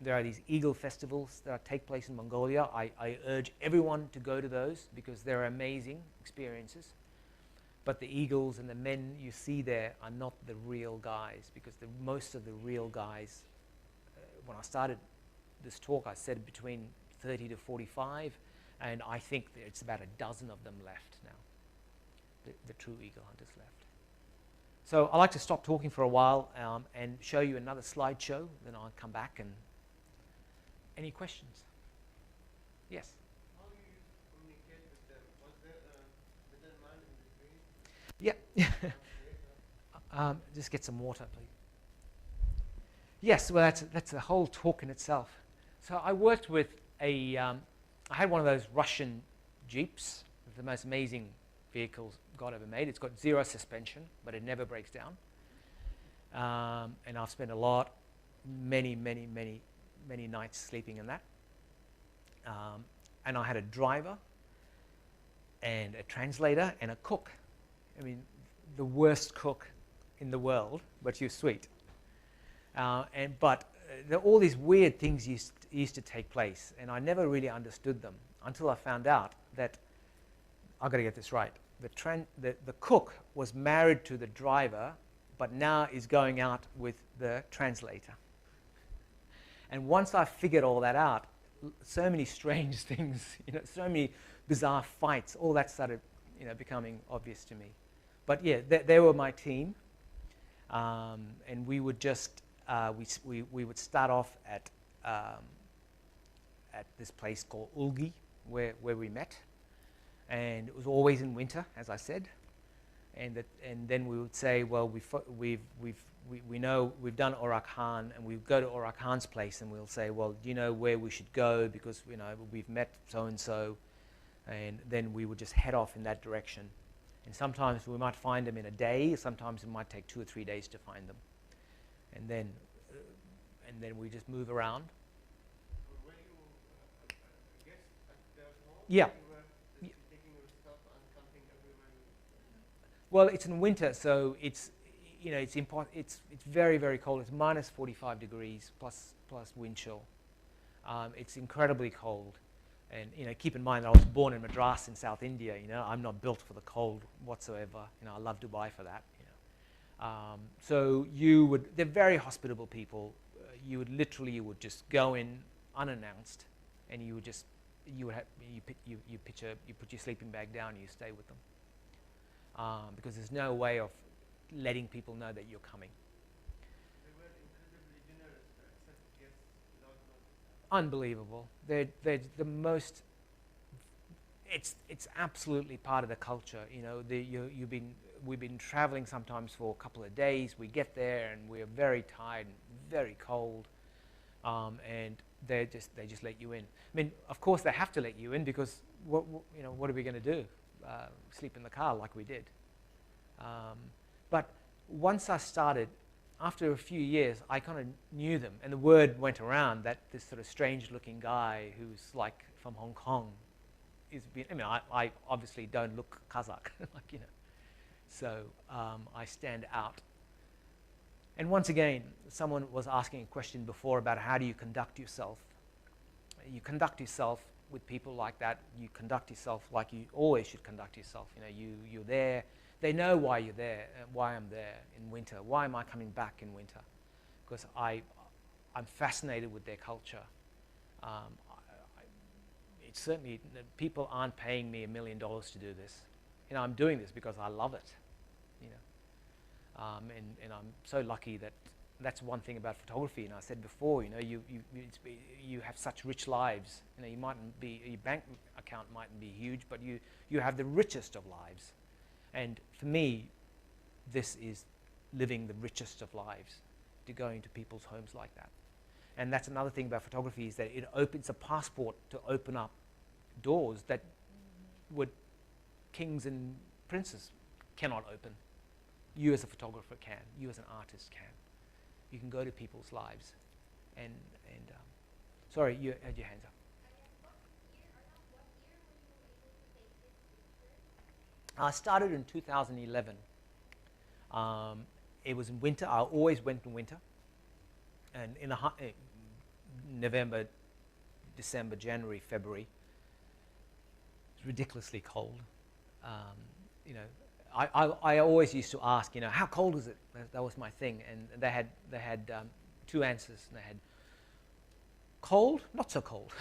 There are these eagle festivals that take place in Mongolia. I urge everyone to go to those because they're amazing experiences. But the eagles and the men you see there are not the real guys, because most of the real guys, when I started this talk, I said between 30 to 45, and I think that it's about a dozen of them left now, the true eagle hunters left. So I'd like to stop talking for a while and show you another slideshow, then I'll come back. And any questions? Yes? How do you communicate with them? Was there a middleman in between? Yeah. Just get some water, please. Yes, well, that's a whole talk in itself. So I worked with I had one of those Russian Jeeps, the most amazing vehicles God ever made. It's got 0 suspension, but it never breaks down. And I've spent many nights sleeping in that. And I had a driver and a translator and a cook. I mean, the worst cook in the world, but she was sweet. But all these weird things used to take place, and I never really understood them until I found out that, I've got to get this right, the cook was married to the driver, but now is going out with the translator. And once I figured all that out, so many strange things, so many bizarre fights, all that started, becoming obvious to me. But yeah, they were my team, and we would just we would start off at this place called Ulgi, where we met, and it was always in winter, as I said, and then we would say, well, we know we've done Orak Khan, and we go to Orak Khan's place, and we'll say, well, do you know where we should go, because we've met so and so, and then we would just head off in that direction. And sometimes we might find them in a day, sometimes it might take 2 or 3 days to find them. And then we just move around. Were you, I guess, at their home? Yeah. You were taking your stuff and camping everywhere? Well, it's in winter, so it's very, very cold. It's minus 45 degrees plus wind chill. It's incredibly cold. And keep in mind that I was born in Madras in South India. I'm not built for the cold whatsoever. I love Dubai for that. So they're very hospitable people. You would just go in unannounced, and you put your sleeping bag down and you stay with them, because there's no way of letting people know that you're coming. They were incredibly generous to accept guests without notice. Unbelievable. They're the most. It's absolutely part of the culture. We've been traveling sometimes for a couple of days. We get there and we're very tired and very cold, and they just let you in. I mean, of course they have to let you in, because what are we going to do? Sleep in the car like we did. But once I started, after a few years, I kind of knew them, and the word went around that this sort of strange-looking guy who's like from Hong Kong I obviously don't look Kazakh, so I stand out. And once again, someone was asking a question before about how do you conduct yourself. You conduct yourself with people like that. You conduct yourself like you always should conduct yourself. You're there. They know why you're there, why I'm there in winter. Why am I coming back in winter? Because I'm fascinated with their culture. It's certainly, people aren't paying me $1 million to do this. I'm doing this because I love it. And I'm so lucky that that's one thing about photography. And I said before, you have such rich lives. You mightn't be, your bank account mightn't be huge, but you have the richest of lives. And for me, this is living the richest of lives, to go into people's homes like that. And that's another thing about photography, is that it opens a passport to open up doors that kings and princes cannot open. You as a photographer can. You as an artist can. You can go to people's lives. And sorry, you had your hands up. I started in 2011. It was in winter. I always went in winter. And November, December, January, February. It's ridiculously cold. You know, I always used to ask, you know, how cold is it? That was my thing, and they had two answers. And they had cold, not so cold.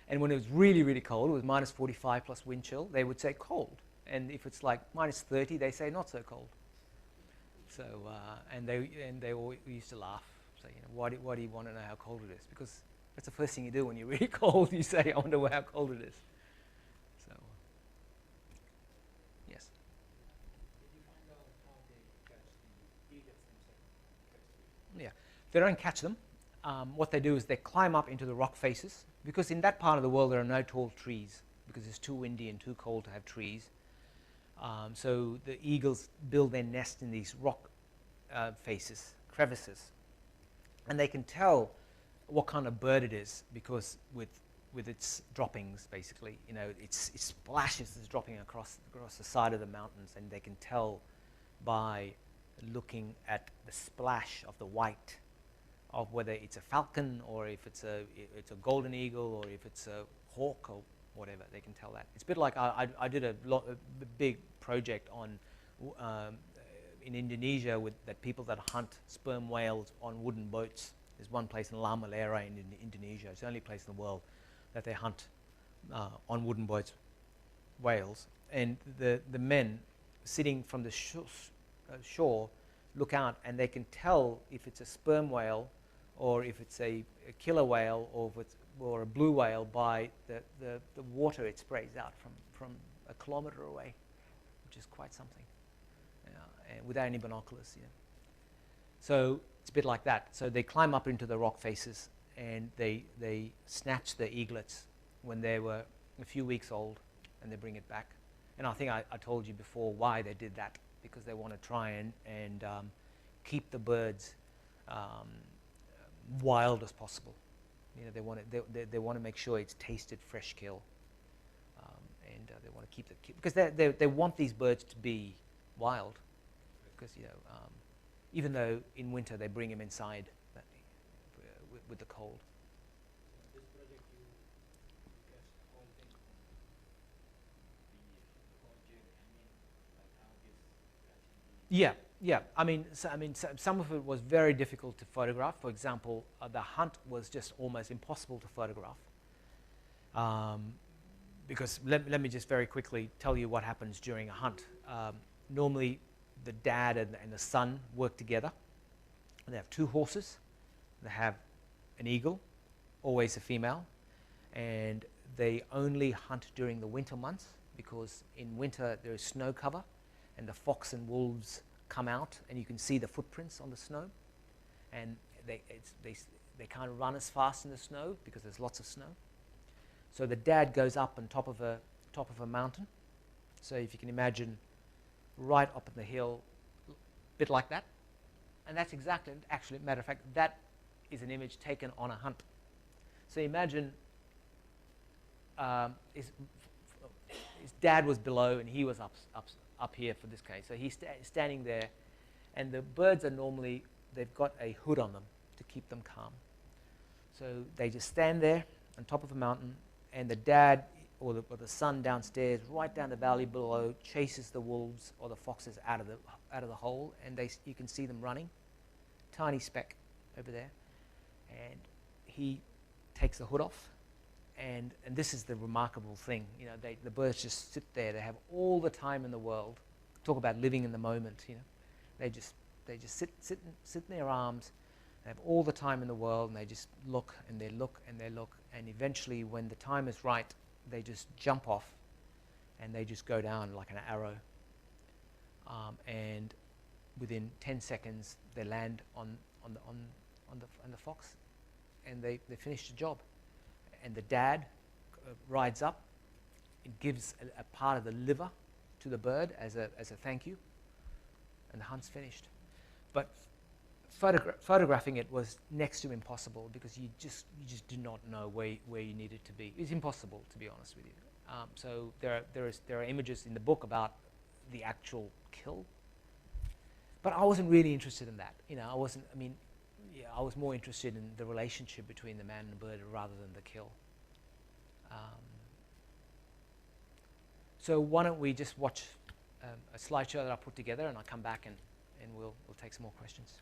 And when it was really, really cold, it was minus 45 plus wind chill, they would say cold. And if it's like minus 30, they say not so cold. So, and they all used to laugh. Say, you know, why do you want to know how cold it is? Because that's the first thing you do when you're really cold. You say, I wonder how cold it is. So, yes. Did you find out how they catch the eagles themselves? Yeah, they don't catch them. What they do is they climb up into the rock faces, because in that part of the world there are no tall trees because it's too windy and too cold to have trees. So the eagles build their nest in these rock faces, crevices, and they can tell what kind of bird it is because with its droppings, basically, you know, it splashes is dropping across the side of the mountains, and they can tell by looking at the splash of the white of whether it's a falcon or if it's a golden eagle or if it's a hawk or whatever. They can tell that. It's a bit like I did a big project on in Indonesia that people that hunt sperm whales on wooden boats. There's one place in La Malera in Indonesia. It's the only place in the world that they hunt on wooden boats whales. And the men sitting from the shore look out, and they can tell if it's a sperm whale or if it's a killer whale or a blue whale by the water it sprays out from a kilometer away, which is quite something, and without any binoculars. Yeah. So it's a bit like that. So they climb up into the rock faces, and they snatch the eaglets when they were a few weeks old, and they bring it back. And I think I told you before why they did that, because they want to try and keep the birds wild as possible. You know, they want to make sure it's tasted fresh kill, and they want to keep because they want these birds to be wild, because you know, even though in winter they bring them inside with the cold. So in this project you catch the whole thing from the project, like how this catching the Yeah. I mean, some of it was very difficult to photograph. For example, the hunt was just almost impossible to photograph. Because let me just very quickly tell you what happens during a hunt. Normally, the dad and the son work together. They have two horses. They have an eagle, always a female, and they only hunt during the winter months, because in winter there is snow cover, and the fox and wolves come out, and you can see the footprints on the snow, and they can't run as fast in the snow because there's lots of snow. So the dad goes up on top of a mountain. So if you can imagine, right up on the hill, a bit like that, and that's exactly, actually, matter of fact, that is an image taken on a hunt. So imagine his dad was below and he was up here for this case. So he's standing there, and the birds are normally, they've got a hood on them to keep them calm. So they just stand there on top of a mountain, and the dad or the son downstairs, right down the valley below, chases the wolves or the foxes out of the hole, and you can see them running, tiny speck over there, and he takes the hood off. And this is the remarkable thing, you know, the birds just sit there. They have all the time in the world. Talk about living in the moment, you know. They just sit in their arms. They have all the time in the world, and they just look and they look and they look. And eventually, when the time is right, they just jump off, and they just go down like an arrow. And within 10 seconds, they land on the fox, and they finish the job. And the dad rides up and gives a part of the liver to the bird as a thank you, and the hunt's finished. But photographing it was next to impossible, because you just do not know where you needed to be. It's impossible, to be honest with you. So there are images in the book about the actual kill, but I wasn't really interested in that. You know, I wasn't. I mean, yeah, I was more interested in the relationship between the man and the bird rather than the kill. So why don't we just watch a slideshow that I put together, and I'll come back and we'll take some more questions.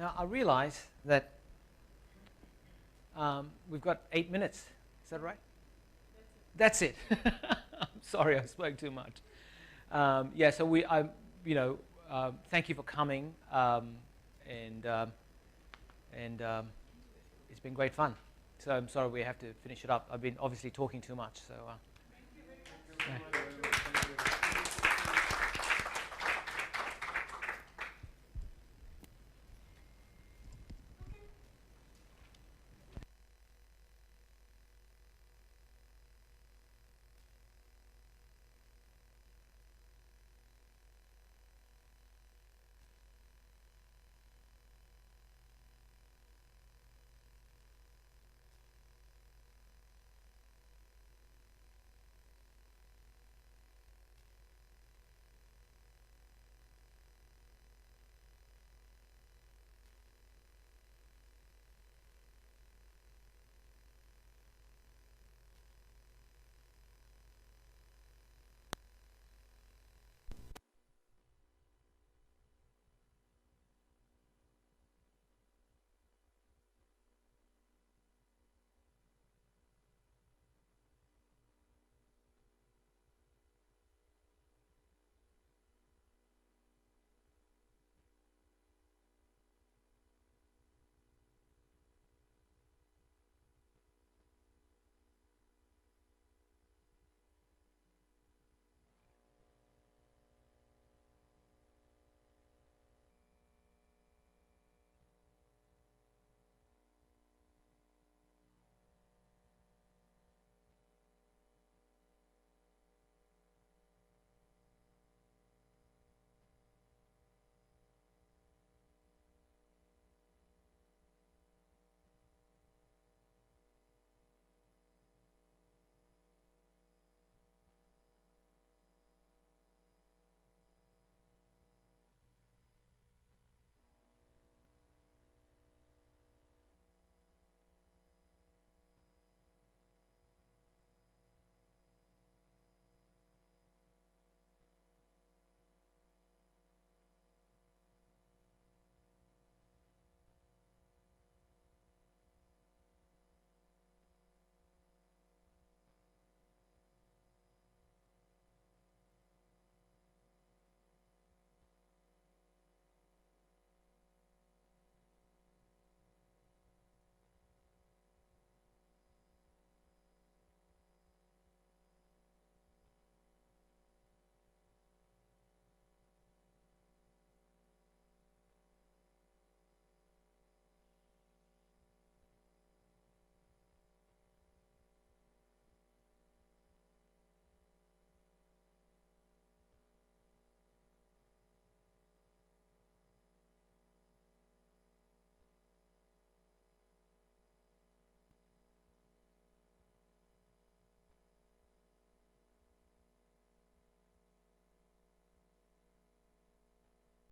Now, I realize that we've got 8 minutes. Is that right? That's it. I'm sorry, I spoke too much. Yeah, so thank you for coming, and it's been great fun. So I'm sorry we have to finish it up. I've been obviously talking too much. So.